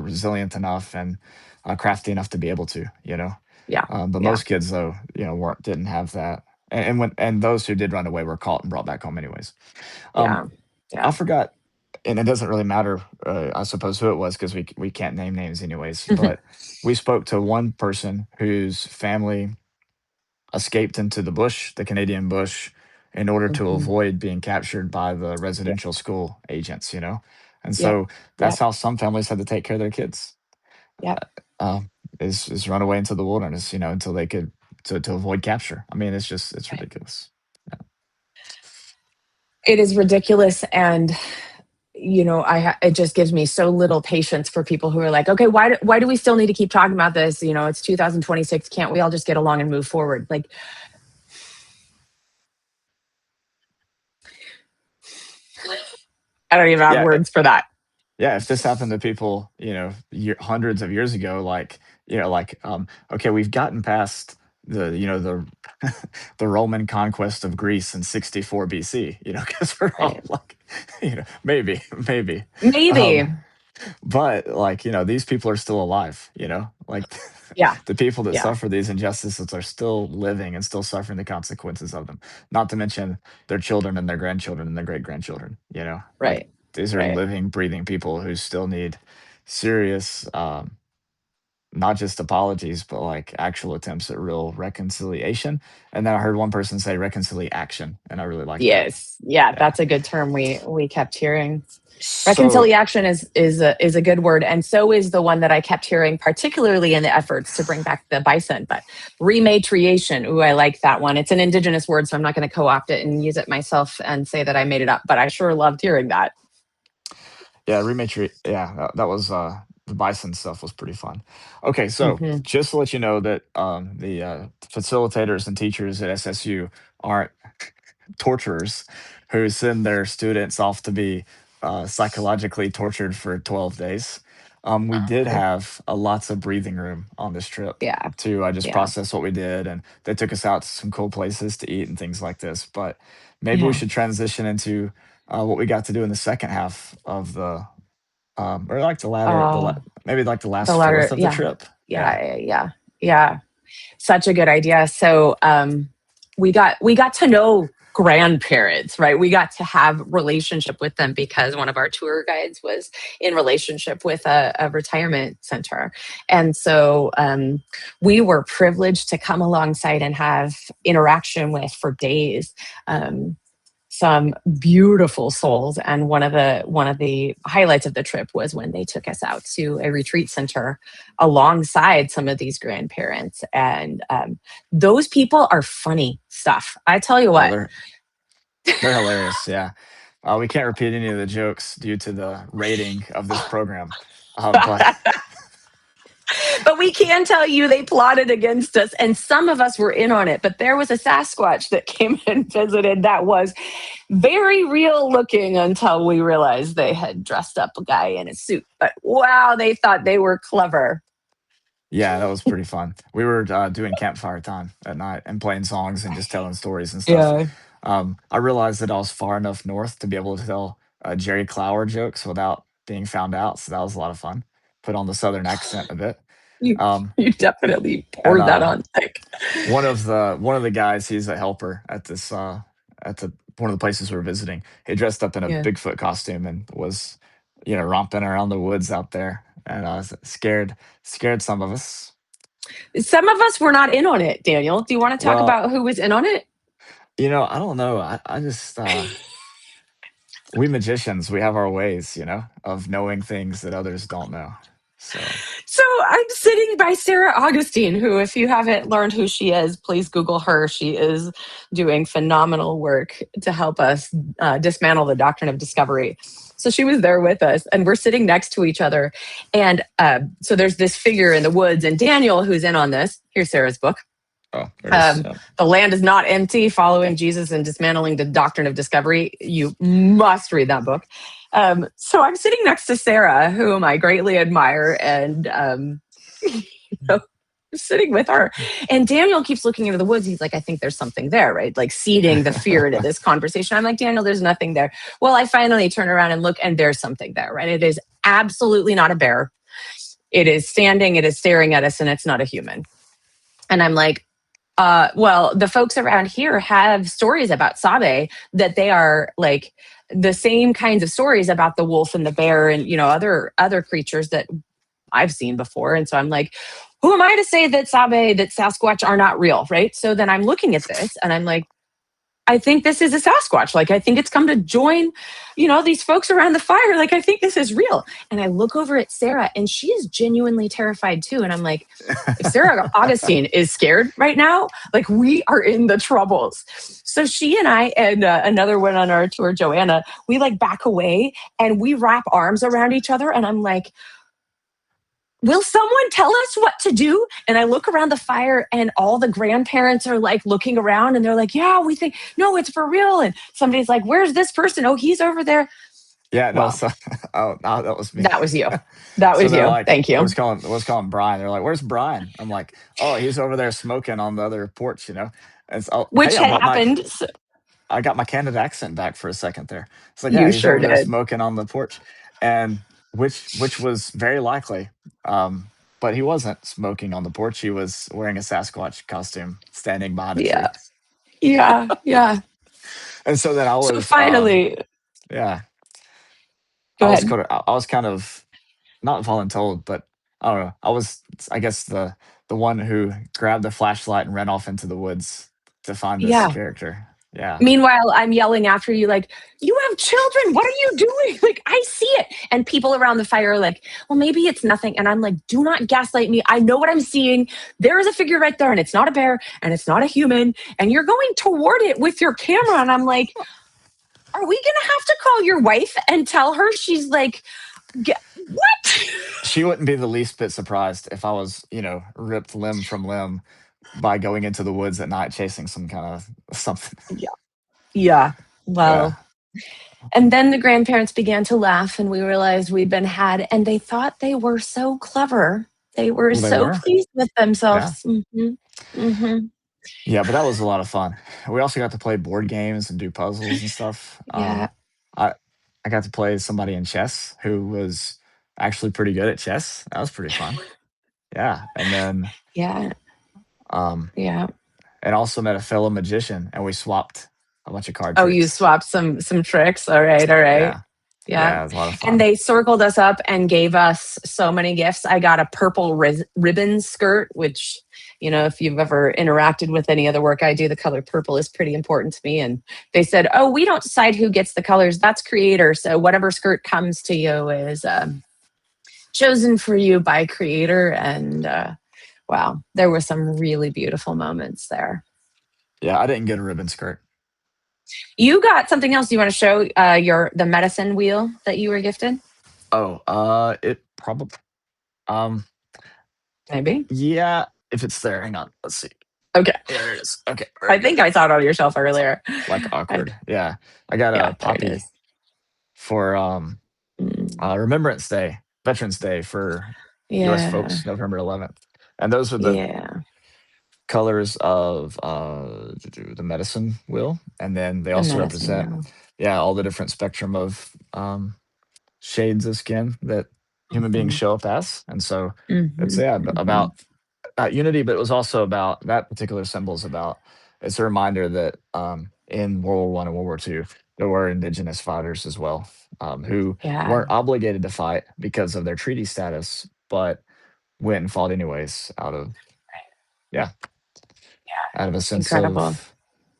resilient enough and crafty enough to be able to, Yeah. but Yeah. most kids, though, weren't didn't have that, and those who did run away were caught and brought back home anyways. Um, Yeah. I Yeah. forgot, and it doesn't really matter, I suppose, who it was because we can't name names anyways. But we spoke to one person whose family escaped into the bush, the Canadian bush, in order to Mhm. avoid being captured by the Yep. residential school agents, you know? And Yep. so that's Yep. how some families had to take care of their kids, Yep. um, is run away into the wilderness, you know, until they could to avoid capture. I mean, it's Right. ridiculous. Yeah. It is ridiculous, and it just gives me so little patience for people who are like, okay, why do we still need to keep talking about this? It's 2026. Can't we all just get along and move forward? Like, I don't even have Yeah, words for that. yeah, if this happened to people, hundreds of years ago, like, okay, we've gotten past the the Roman conquest of Greece in 64 BC, because we're all Right. like, maybe, maybe. Maybe. Um, but like, these people are still alive, like Yeah. the people that Yeah. suffer these injustices are still living and still suffering the consequences of them. Not to mention their children and their grandchildren and their great grandchildren, like Right. these are Right. living, breathing people who still need serious, not just apologies, but like actual attempts at real reconciliation. And then I heard one person say reconciliation, and I really like that. Yes. Yeah. Yeah. That's a good term we kept hearing. So Reconciliation is a good word, and so is the one that I kept hearing, particularly in the efforts to bring back the bison. But rematriation, ooh, I like that one. It's an indigenous word, so I'm not going to co-opt it and use it myself and say that I made it up. But I sure loved hearing that. yeah, yeah, that was the bison stuff was pretty fun. Okay, so Hmm. just to let you know that the facilitators and teachers at SSU aren't torturers who send their students off to be psychologically tortured for 12 days. We did have lots of breathing room on this trip Yeah, to just yeah, process what we did, and they took us out to some cool places to eat and things like this. But maybe we yeah. should transition into what we got to do in the second half of or like Uh, maybe like the the last fourth letter, of the yeah, trip. Yeah. yeah, yeah, yeah, yeah. Such a good idea. So we got to know grandparents, right? We got to have relationship with them because one of our tour guides was in relationship with a retirement center. And so we were privileged to come alongside and have interaction with for days. Um, some beautiful souls, and one of the highlights of the trip was when they took us out to a retreat center alongside some of these grandparents. And those people are funny stuff, I tell you Oh, what. they're hilarious. Yeah. We can't repeat any of the jokes due to the rating of this program. But But we can tell you they plotted against us, and some of us were in on it. But there was a Sasquatch that came and visited that was very real looking until we realized they had dressed up a guy in a suit. But wow, they thought they were clever. yeah, that was pretty fun. We were doing campfire time at night and playing songs and just telling stories and stuff. Yeah. I realized that I was far enough north to be able to tell Jerry Clower jokes without being found out. So that was a lot of fun. Put on the southern accent a bit. You Um, you definitely and poured that on thick. one of the guys, he's a helper at this at the one of the places we were visiting. He dressed up in a Yeah. Bigfoot costume and was, romping around the woods out there, and I was scared some of us. Some of us were not in on it, Daniel. Do you want to talk Well, about who was in on it? I don't know. I just we magicians, we have our ways, of knowing things that others don't know. So So I'm sitting by Sarah Augustine, who, if you haven't learned who she is, please Google her. She is doing phenomenal work to help us dismantle the doctrine of discovery. So she was there with us, and we're sitting next to each other. And so there's this figure in the woods, and Daniel, who's in on this, here's Sarah's book. oh, there it is. Um, Yeah. the land is not empty, following Jesus and dismantling the doctrine of discovery. You must read that book. So I'm sitting next to Sarah, whom I greatly admire, and you know, sitting with her. And Daniel keeps looking into the woods. He's like, I think there's something there, right? Like seeding the fear into this conversation. I'm like, Daniel, there's nothing there. Well, I finally turn around and look, and there's something there, right? It is absolutely not a bear. It is standing, it is staring at us, and it's not a human. And I'm like, well, the folks around here have stories about Sabe that they are like the same kinds of stories about the wolf and the bear and other creatures that I've seen before. And so I'm like, who am I to say that that Sasquatch are not real, right? So then I'm looking at this and I'm like, I think this is a Sasquatch. Like, I think it's come to join, these folks around the fire. Like, I think this is real. And I look over at Sarah and she is genuinely terrified too. And I'm like, if Sarah Augustine is scared right now, like we are in the troubles. So she and I and another one on our tour, Joanna, we like back away and we wrap arms around each other. And I'm like, will someone tell us what to do? And I look around the fire and all the grandparents are like looking around and they're like, yeah, we think, no, it's for real. And somebody's like, where's this person? Oh, he's over there. Yeah, no, Well, so oh, no, that was me. that was you. That So was they're you. like, Thank you. let's call him Brian. They're like, "Where's Brian?" I'm like, "Oh, he's over there smoking on the other porch, you know." And so, Which hey, had happened. I got my Canada accent back for a second there. It's like, yeah, You he's sure over there did. smoking on the porch, and which was very likely. But he wasn't smoking on the porch. He was wearing a Sasquatch costume, standing behind a Yeah. tree. Yeah. Yeah. And so then So finally, yeah, go ahead. I was kind of not voluntold, but I don't know. I guess, the one who grabbed the flashlight and ran off into the woods to find this Yeah. character. Yeah. Meanwhile, I'm yelling after you, like, you have children. What are you doing? Like, I see it. And people around the fire are like, well, maybe it's nothing. And I'm like, do not gaslight me. I know what I'm seeing. There is a figure right there, and it's not a bear, and it's not a human. And you're going toward it with your camera. And I'm like, are we going to have to call your wife and tell her? She's like, what? She wouldn't be the least bit surprised if I was, ripped limb from limb by going into the woods at night chasing some kind of something. Yeah. Yeah. Yeah. Well, and then the grandparents began to laugh, and we realized we'd been had, and they thought they were so clever. They were Well, they so were. pleased with Yeah. themselves. Yeah, but that was a lot of fun. We also got to play board games and do puzzles and stuff. Yeah. I I got to play somebody in chess who was actually pretty good at chess. That was pretty fun. Yeah, and then Yeah. um, Yeah. and also met a fellow magician, and we swapped a bunch of card Oh, you tricks. swapped some tricks. All right. All right. Yeah, Yeah. yeah, it was a lot of And fun. they circled us up and gave us so many gifts. I got a purple ribbon skirt, which, if you've ever interacted with any of the work I do, the color purple is pretty important to me. And they said, oh, we don't decide who gets the colors. That's creator. So whatever skirt comes to you is chosen for you by creator. And wow, there were some really beautiful moments there. Yeah, I didn't get a ribbon skirt. You got something else you want to show, the medicine wheel that you were gifted? Oh, it probably um, Maybe. yeah, if it's there, hang on, let's see. Okay. Yeah, there it is. Okay, I very think good. I saw it on your shelf earlier. Like I, awkward. Yeah, I got a yeah, there it poppy is. for Mm, Remembrance Day, Veterans Day for U.S. yeah. folks, November 11th, and those are the Yeah. colors of the medicine wheel, and then they The also medicine represent, wheel. yeah, all the different spectrum of shades of skin that human beings Hmm. show up as, and so it's, Hmm. yeah, Hmm. about unity, but it was also about that particular symbol is about. It's a reminder that in World War I and World War II, there were indigenous fighters as well, who Yeah. weren't obligated to fight because of their treaty status, but went and fought anyways yeah, Yeah. out of a sense Incredible. of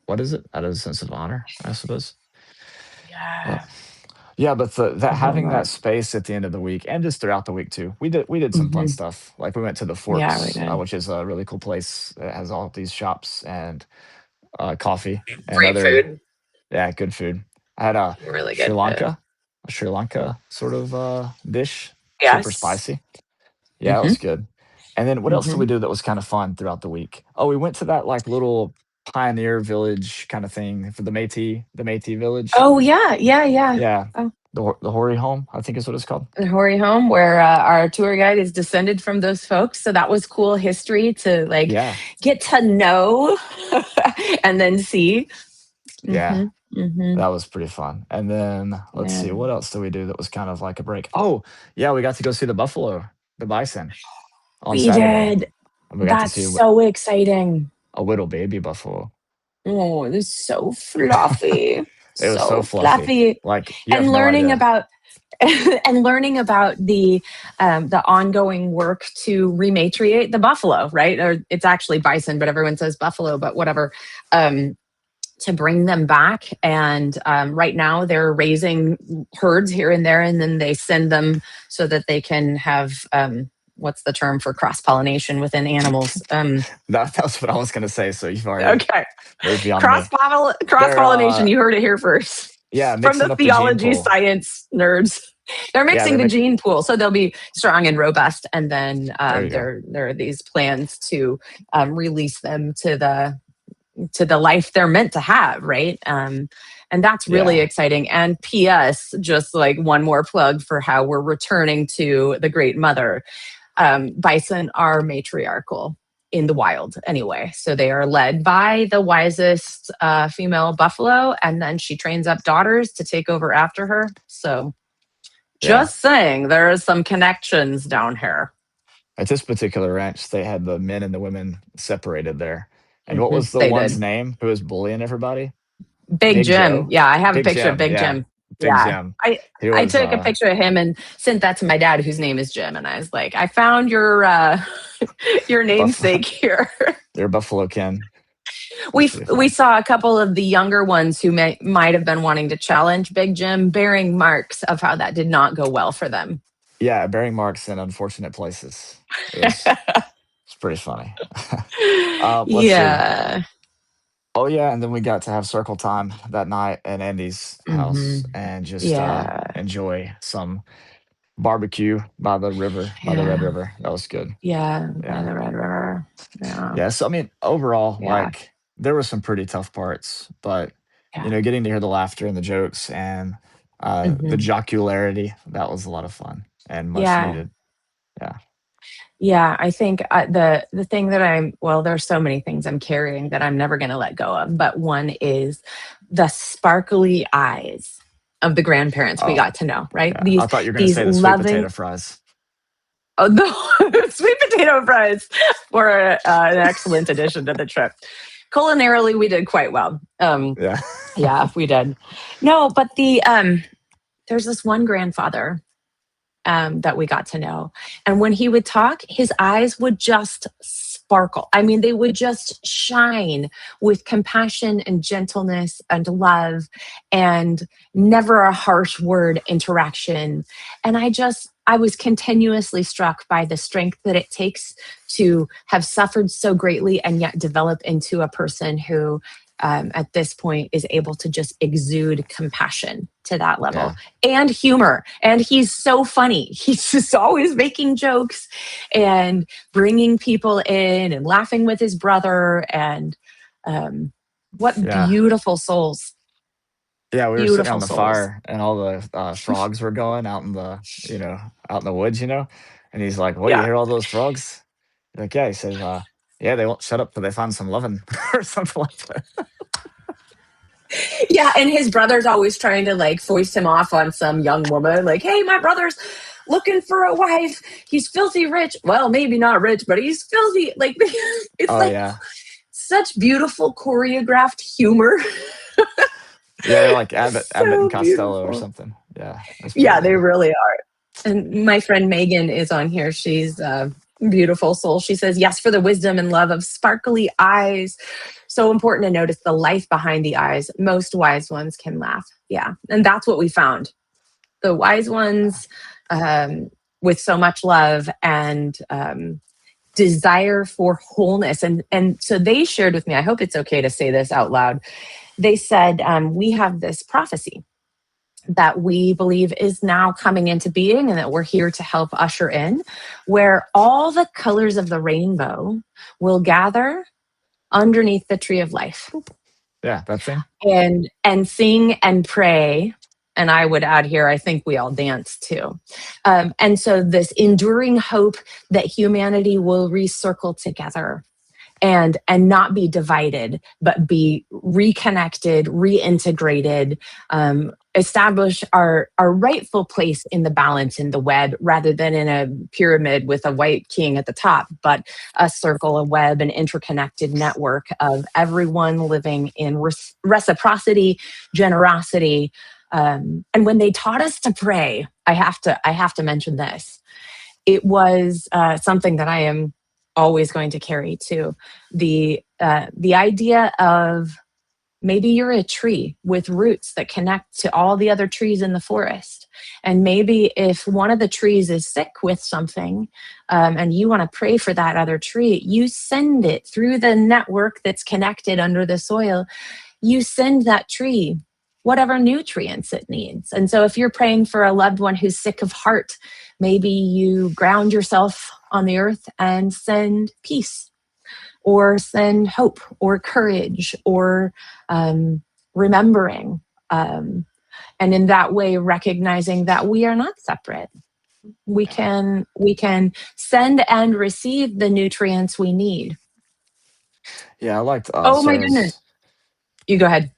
what is it? Out of a sense of honor, I suppose. But Yeah. yeah, but that I love having that that. space at the end of the week and just throughout the week too. We did some fun Hmm. stuff. Like we went to the Yeah, we Forks, did. which is a really cool place that has all these shops and coffee and Great other, food. yeah, good food. I had Really Sri good food. Lanka, a Sri Lanka sort of dish, super Yes. spicy. Yeah, it Hmm. was good. And then what else did we Hmm. do that was kind of fun throughout the week? Oh, we went to that like little pioneer village kind of thing for the Métis village. Oh, yeah. Yeah. Yeah. Yeah, Oh, the Hori home, I think is what it's called. the Horry home, where our tour guide is descended from those folks. So that was cool history to like Yeah, get to know and then see. yeah, Hmm. Hmm. that was pretty fun. And then let's Yeah. see, what else did we do that was kind of like a break? Oh, yeah, we got to go see the buffalo, the bison on We Saturday. did. And we got to That's see so exciting. a little baby buffalo. Oh, it's so fluffy. It was so So fluffy. fluffy. Like you have And no learning idea. about and learning about the ongoing work to rematriate the buffalo, right? Or it's actually bison, but everyone says buffalo, but whatever. To bring them back. And right now they're raising herds here and there, and then they send them so that they can have what's the term for cross pollination within animals? That's what I was gonna say. So you've already Okay, moved beyond cross me. They're pollination. You heard it here first yeah, from mixing the up the gene theology pool. science nerds. They're Yeah, mixing the gene pool, so they'll be strong and robust. And then there you go. there are these plans to release them to the life they're meant to have, right? And that's really Yeah, exciting. And P.S., just like one more plug for how we're returning to the Great Mother. Bison are matriarchal in the wild anyway. So they are led by the wisest female buffalo, and then she trains up daughters to take over after her. So yeah. just saying, there are some connections down here. At this particular ranch, they had the men and the women separated there. And what Mhm, was the they one's did. name who was bullying everybody? Big Big Jim. Joe? Yeah, I have a Big picture of Jim, Big yeah. Jim. Big Yeah. Jim. I He I was, took a picture of him and sent that to my dad, whose name is Jim, and I was like, I found your your Buffalo namesake here. they're Buffalo Ken. That's we pretty we funny. saw a couple of the younger ones who might have been wanting to challenge Big Jim, bearing marks of how that did not go well for them. Yeah, bearing marks in unfortunate places. It was it's pretty funny. Let's see. Yeah. Oh yeah, and then we got to have circle time that night at Andy's house Hmm. and just Yeah. enjoy some barbecue by the river, by the Red Yeah. River. That was good. Yeah. By Yeah. the Red River. Yeah. Yeah, so I mean, overall, Yeah. like there were some pretty tough parts, but Yeah. getting to hear the laughter and the jokes and the Hmm. jocularity, that was a lot of fun and much Yeah. needed. Yeah. Yeah, I think the thing that there's so many things I'm carrying that I'm never going to let go of, but one is the sparkly eyes of the grandparents we Oh, got to know, right? yeah. I These thought you were gonna these say the sweet potato loving. fries. Oh, the sweet potato fries were an excellent addition to the trip. Culinarily, we did quite well. Yeah. Yeah, we did. No, but there's this one grandfather that we got to know. And when he would talk, his eyes would just sparkle. I mean, they would just shine with compassion and gentleness and love and never a harsh word interaction. And I was continuously struck by the strength that it takes to have suffered so greatly and yet develop into a person who at this point is able to just exude compassion to that level Yeah. and humor. And he's so funny. He's just always making jokes and bringing people in and laughing with his brother. And what Yeah. beautiful souls. Yeah, we were sitting on Beautiful the souls. fire and all the frogs were going out in the, out in the woods, and he's like, "What, you Yeah. hear all those frogs?" Like, yeah, he says, "Yeah, they won't shut up till they find some loving," or something like that. Yeah. And his brother's always trying to like foist him off on some young woman. Like, hey, my brother's looking for a wife. He's filthy rich. Well, maybe not rich, but he's filthy. Like, it's Oh like yeah. such beautiful choreographed humor. Yeah, they're like Abbott and So Costello or beautiful. something. Yeah, that's pretty Yeah, they good. really are. And my friend Megan is on here. She's a beautiful soul. She says, yes, for the wisdom and love of sparkly eyes. So important to notice the life behind the eyes. Most wise ones can laugh. Yeah. And that's what we found. The wise ones with so much love and desire for wholeness. And so they shared with me, I hope it's okay to say this out loud. They said, we have this prophecy that we believe is now coming into being and that we're here to help usher in, where all the colors of the rainbow will gather underneath the tree of life Yeah, that thing. and sing and pray. And I would add here, I think we all dance too. And so this enduring hope that humanity will recircle together and not be divided, but be reconnected, reintegrated, establish our rightful place in the balance in the web rather than in a pyramid with a white king at the top, but a circle, a web, an interconnected network of everyone living in reciprocity, generosity, And when they taught us to pray, I have to mention this. It was something that I am always going to carry to the idea of maybe you're a tree with roots that connect to all the other trees in the forest. And maybe if one of the trees is sick with something, and you want to pray for that other tree, you send it through the network that's connected under the soil. You send that tree whatever nutrients it needs. And so if you're praying for a loved one who's sick of heart, maybe you ground yourself on the earth and send peace, or send hope, or courage, or remembering. And in that way, recognizing that we are not separate. We Yeah. can send and receive the nutrients we need. Yeah, I liked Oh my goodness. Sarah's. You go ahead.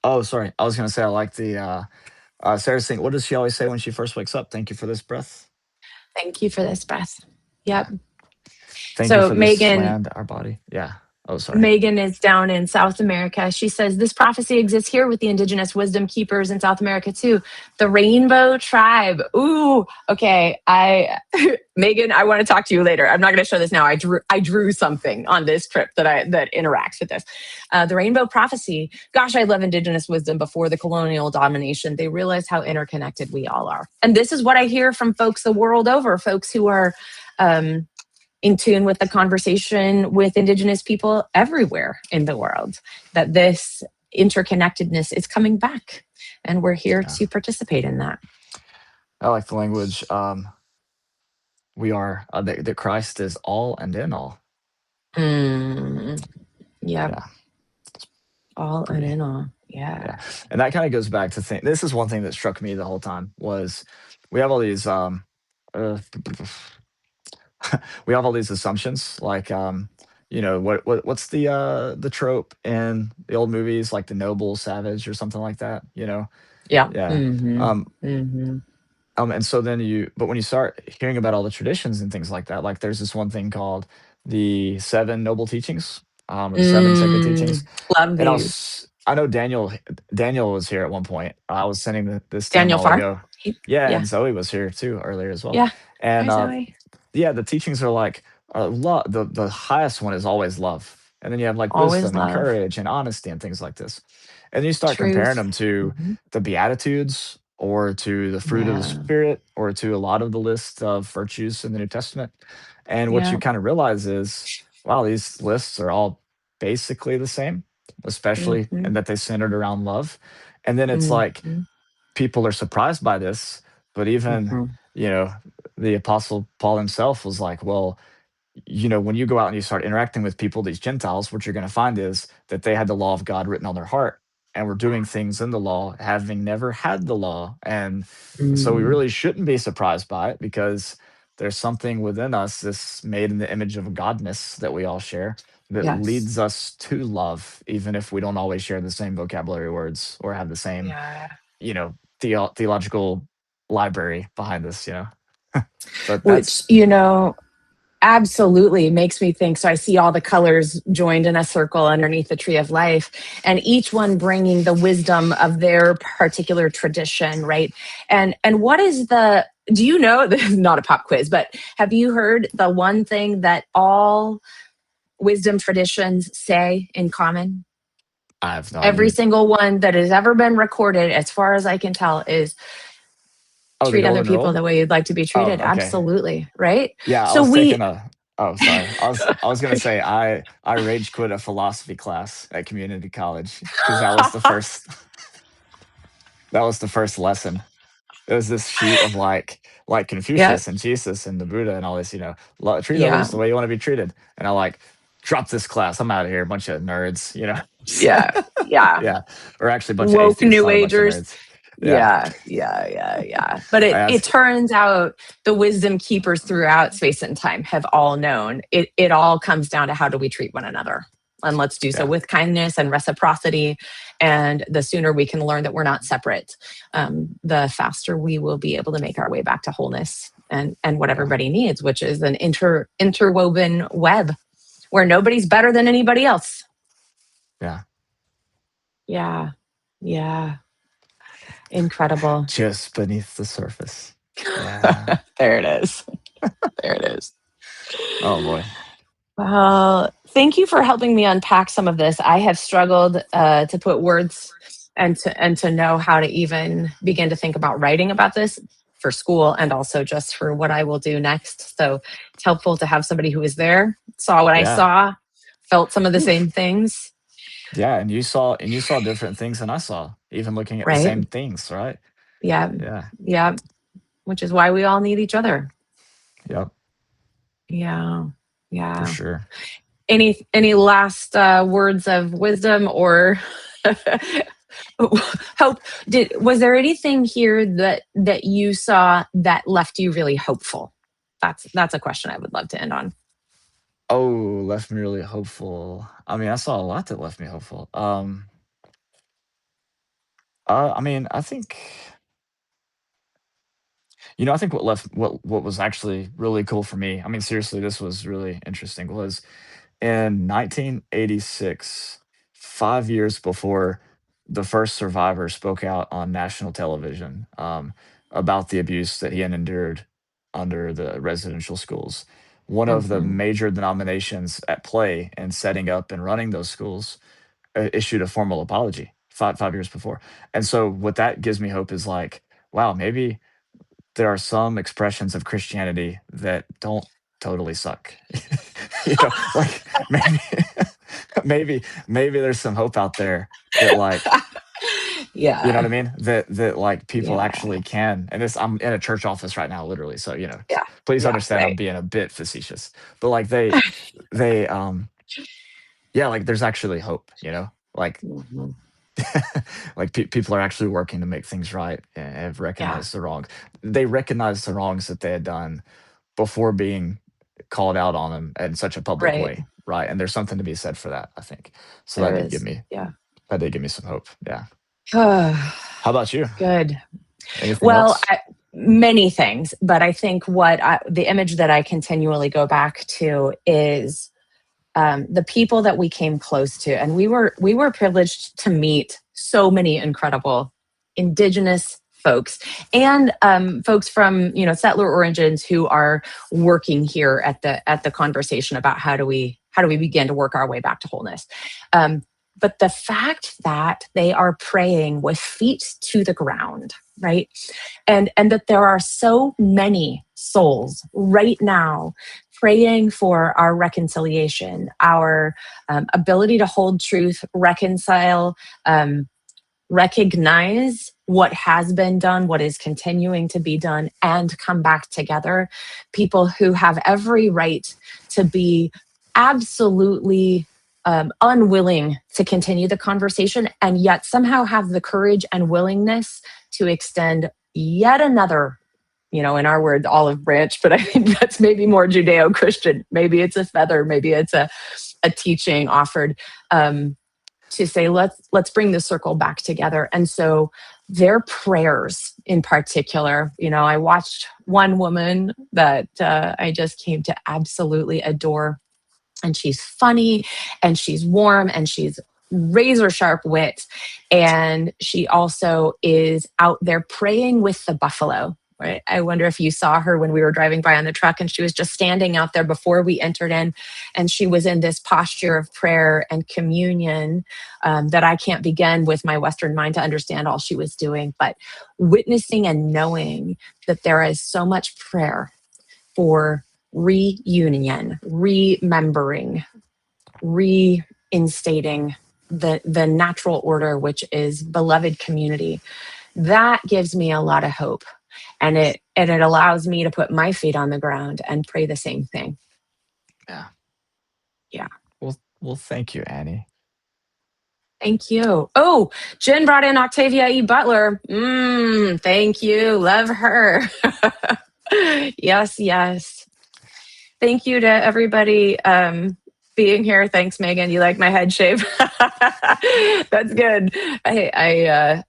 Oh, sorry. I was gonna say I like the Sarah's thing. What does she always say when she first wakes up? Thank you for this breath. Thank you for this breath. Yeah. Yep. Thank you So for this Megan, land, our body. Yeah. Oh, sorry. Megan is down in South America. She says this prophecy exists here with the indigenous wisdom keepers in South America too. The Rainbow Tribe. Ooh, okay. Megan, I want to talk to you later. I'm not going to show this now. I drew something on this trip that interacts with this. The Rainbow Prophecy. Gosh, I love indigenous wisdom before the colonial domination. They realized how interconnected we all are, and this is what I hear from folks the world over. Folks who are. In tune with the conversation with Indigenous people everywhere in the world, that this interconnectedness is coming back, and we're here Yeah. to participate in that. I like the language. We are that Christ is all and in all. Mm, yep, Yeah. all and Pretty. in all. Yeah. Yeah, And that kind of goes back to this is one thing that struck me the whole time was we have all these uh, we have all these assumptions like what's the trope in the old movies like the noble savage or something like that, yeah. yeah. Mm-hmm. um Mm-hmm. and so then but when you start hearing about all the traditions and things like that, like there's this one thing called the seven noble teachings, or the seven sacred teachings. Love And these. I know Daniel was here at one point. I was sending this to him a Daniel while Farr. ago. Yeah, Yeah, and Zoe was here too earlier as well. yeah. Hi, And Zoe. yeah, the teachings are like the highest one is always love. And then you have like Always wisdom and love. courage and honesty and things like this. And then you start comparing Truth. them to Mm-hmm. the Beatitudes or to the fruit of the Yeah, Spirit or to a lot of the list of virtues in the New Testament. And what you yeah. kind of realize is, wow, these lists are all basically the same, especially Mm-hmm. in that they centered around love. And then it's like Mm-hmm. people are surprised by this, but even, Mm-hmm. you know, the apostle Paul himself was like, well, when you go out and you start interacting with people, these Gentiles, what you're going to find is that they had the law of God written on their heart and were doing things in the law, having never had the law. And so we Mm. really shouldn't be surprised by it because there's something within us, this made in the image of godness that we all share, that Yes. leads us to love, even if we don't always share the same vocabulary words or have the same, Yeah. theological library behind this. But Which, that's, absolutely makes me think. So I see all the colors joined in a circle underneath the tree of life, and each one bringing the wisdom of their particular tradition, right? And what is do you know, this is not a pop quiz, but have you heard the one thing that all wisdom traditions say in common? I have no Every idea. single one that has ever been recorded, as far as I can tell, is Oh, the treat other golden people rule? the way you'd like to be treated. Oh, okay. Absolutely. Right. Yeah, I So was taking we, a oh, sorry. I was gonna say I rage quit a philosophy class at community college because that was the first lesson. It was this sheet of like yeah, Confucius and Jesus and the Buddha and all this, treat others yeah, the way you want to be treated. And I like drop this class. I'm out of here, a bunch of nerds. yeah, yeah. Yeah. Or actually a bunch of Woke atheists, New not a bunch of Agers. nerds. Yeah. Yeah, yeah, yeah, yeah. But I it asked, turns out the wisdom keepers throughout space and time have all known it all comes down to how do we treat one another. And let's do so yeah, with kindness and reciprocity. And the sooner we can learn that we're not separate, the faster we will be able to make our way back to wholeness and what yeah, everybody needs, which is an interwoven web where nobody's better than anybody else. yeah. Yeah, yeah. Incredible. just beneath the surface. Yeah. There it is. There it is. Oh boy. Well, thank you for helping me unpack some of this. I have struggled to put words and to know how to even begin to think about writing about this for school and also just for what I will do next. So it's helpful to have somebody who was there, saw what I Yeah. saw, felt some of the Oof. same things, Yeah, and you saw different things than I saw, even looking at the right? same things, right? Yeah, Yeah. yeah. Which is why we all need each other. Yep. Yeah, For yeah. sure. Any last words of wisdom or hope? Was there anything here that you saw that left you really hopeful? That's a question I would love to end on. Oh, left me really hopeful. I mean, I saw a lot that left me hopeful. I mean, I think what was actually really cool for me. I mean, seriously, this was really interesting. Was in 1986, 5 years before the first survivor spoke out on national television about the abuse that he had endured under the residential schools. One of the Hmm. major denominations at play in setting up and running those schools issued a formal apology 5 years before. And so, what that gives me hope is like, wow, maybe there are some expressions of Christianity that don't totally suck. Like maybe maybe there's some hope out there that like, you know what Yeah, I mean? That like people yeah, actually can. And this I'm in a church office right now, literally. So, yeah, please yeah. understand I'm Right. being a bit facetious. But like they yeah, like there's actually hope, Like Hmm. like people are actually working to make things right and have Yeah. recognized the wrong. They recognized the wrongs that they had done before being called out on them in such a public Right. way, right? And there's something to be said for that, I think. So There is. Yeah. that did give me some hope. Yeah. How about you? Good. Anything Well, else? many things, but I think the image that I continually go back to is the people that we came close to, and we were privileged to meet so many incredible Indigenous folks and folks from settler origins who are working here at the conversation about how do we begin to work our way back to wholeness. But the fact that they are praying with feet to the ground, right? And that there are so many souls right now praying for our reconciliation, our ability to hold truth, reconcile, um, recognize what has been done, what is continuing to be done, and come back together. People who have every right to be absolutely unwilling to continue the conversation, and yet somehow have the courage and willingness to extend yet another, in our word, olive branch, but I think that's maybe more Judeo Christian. Maybe it's a feather, maybe it's a teaching offered. To say let's bring the circle back together. And so their prayers in particular, I watched one woman that I just came to absolutely adore, and she's funny and she's warm and she's razor sharp wit, and she also is out there praying with the buffalo. Right. I wonder if you saw her when we were driving by on the truck, and she was just standing out there before we entered in, and she was in this posture of prayer and communion that I can't begin with my Western mind to understand all she was doing, but witnessing and knowing that there is so much prayer for reunion, remembering, reinstating the natural order, which is beloved community. That gives me a lot of hope, and it allows me to put my feet on the ground and pray the same thing. Yeah. Yeah. Well, thank you, Annie. Thank you. Oh, Jen brought in Octavia E. Butler. Thank you. Love her. Yes, yes. Thank you to everybody being here. Thanks, Megan. You like my head shape? That's good. I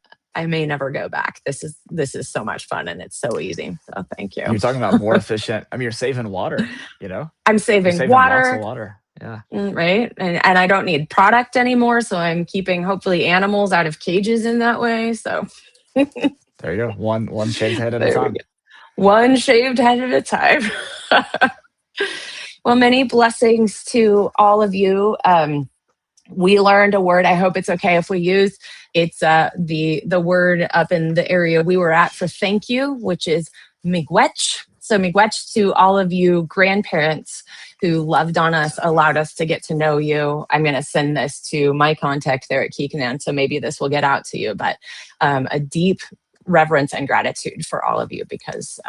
may never go back. This is so much fun and it's so easy. So thank you. You're talking about more efficient. I mean, you're saving water, you know? I'm You're saving saving lots of water, water. Yeah. right? And I don't need product anymore. So I'm keeping hopefully animals out of cages in that way. So There you go. One shaved head at a There we time. go. One shaved head at a time. Well, many blessings to all of you. We learned a word. I hope it's okay if we use. It's the word up in the area we were at for thank you, which is miigwech. So miigwech to all of you grandparents who loved on us, allowed us to get to know you. I'm going to send this to my contact there at Kikanan, so maybe this will get out to you. But a deep reverence and gratitude for all of you, because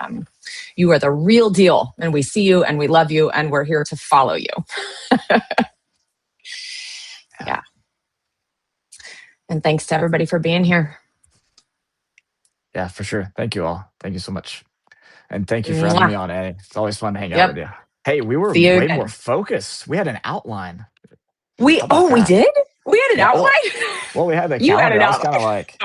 you are the real deal, and we see you and we love you and we're here to follow you. Yeah. And thanks to everybody for being here. Yeah, for sure. Thank you all. Thank you so much. And thank you for having Mwah. me on, Annie. It's always fun to hang out Yep. with you. Hey, we were See you way more again. focused. We had an outline. How about We that? did? We had an Yeah. outline? Well, we had the You had calendar. an I was kind of outline. like,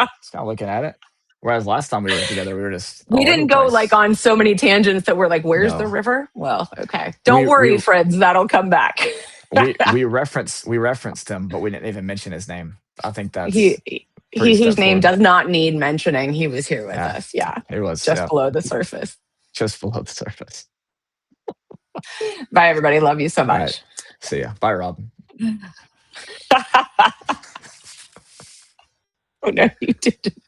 looking at it. Whereas last time we were together, we were just We all over the didn't go like place. on so many tangents that we're like, where's the No, river? Well, okay. Don't we worry, we friends, that'll come back. we referenced him, but we didn't even mention his name. I think he that's pretty he whose name straightforward. does not need mentioning. He was here with Yeah, us. Yeah. it was. Just Yeah, below the surface. just below the surface. Bye everybody. Love you so All right. much. See ya. Bye, Rob. Oh no, you didn't.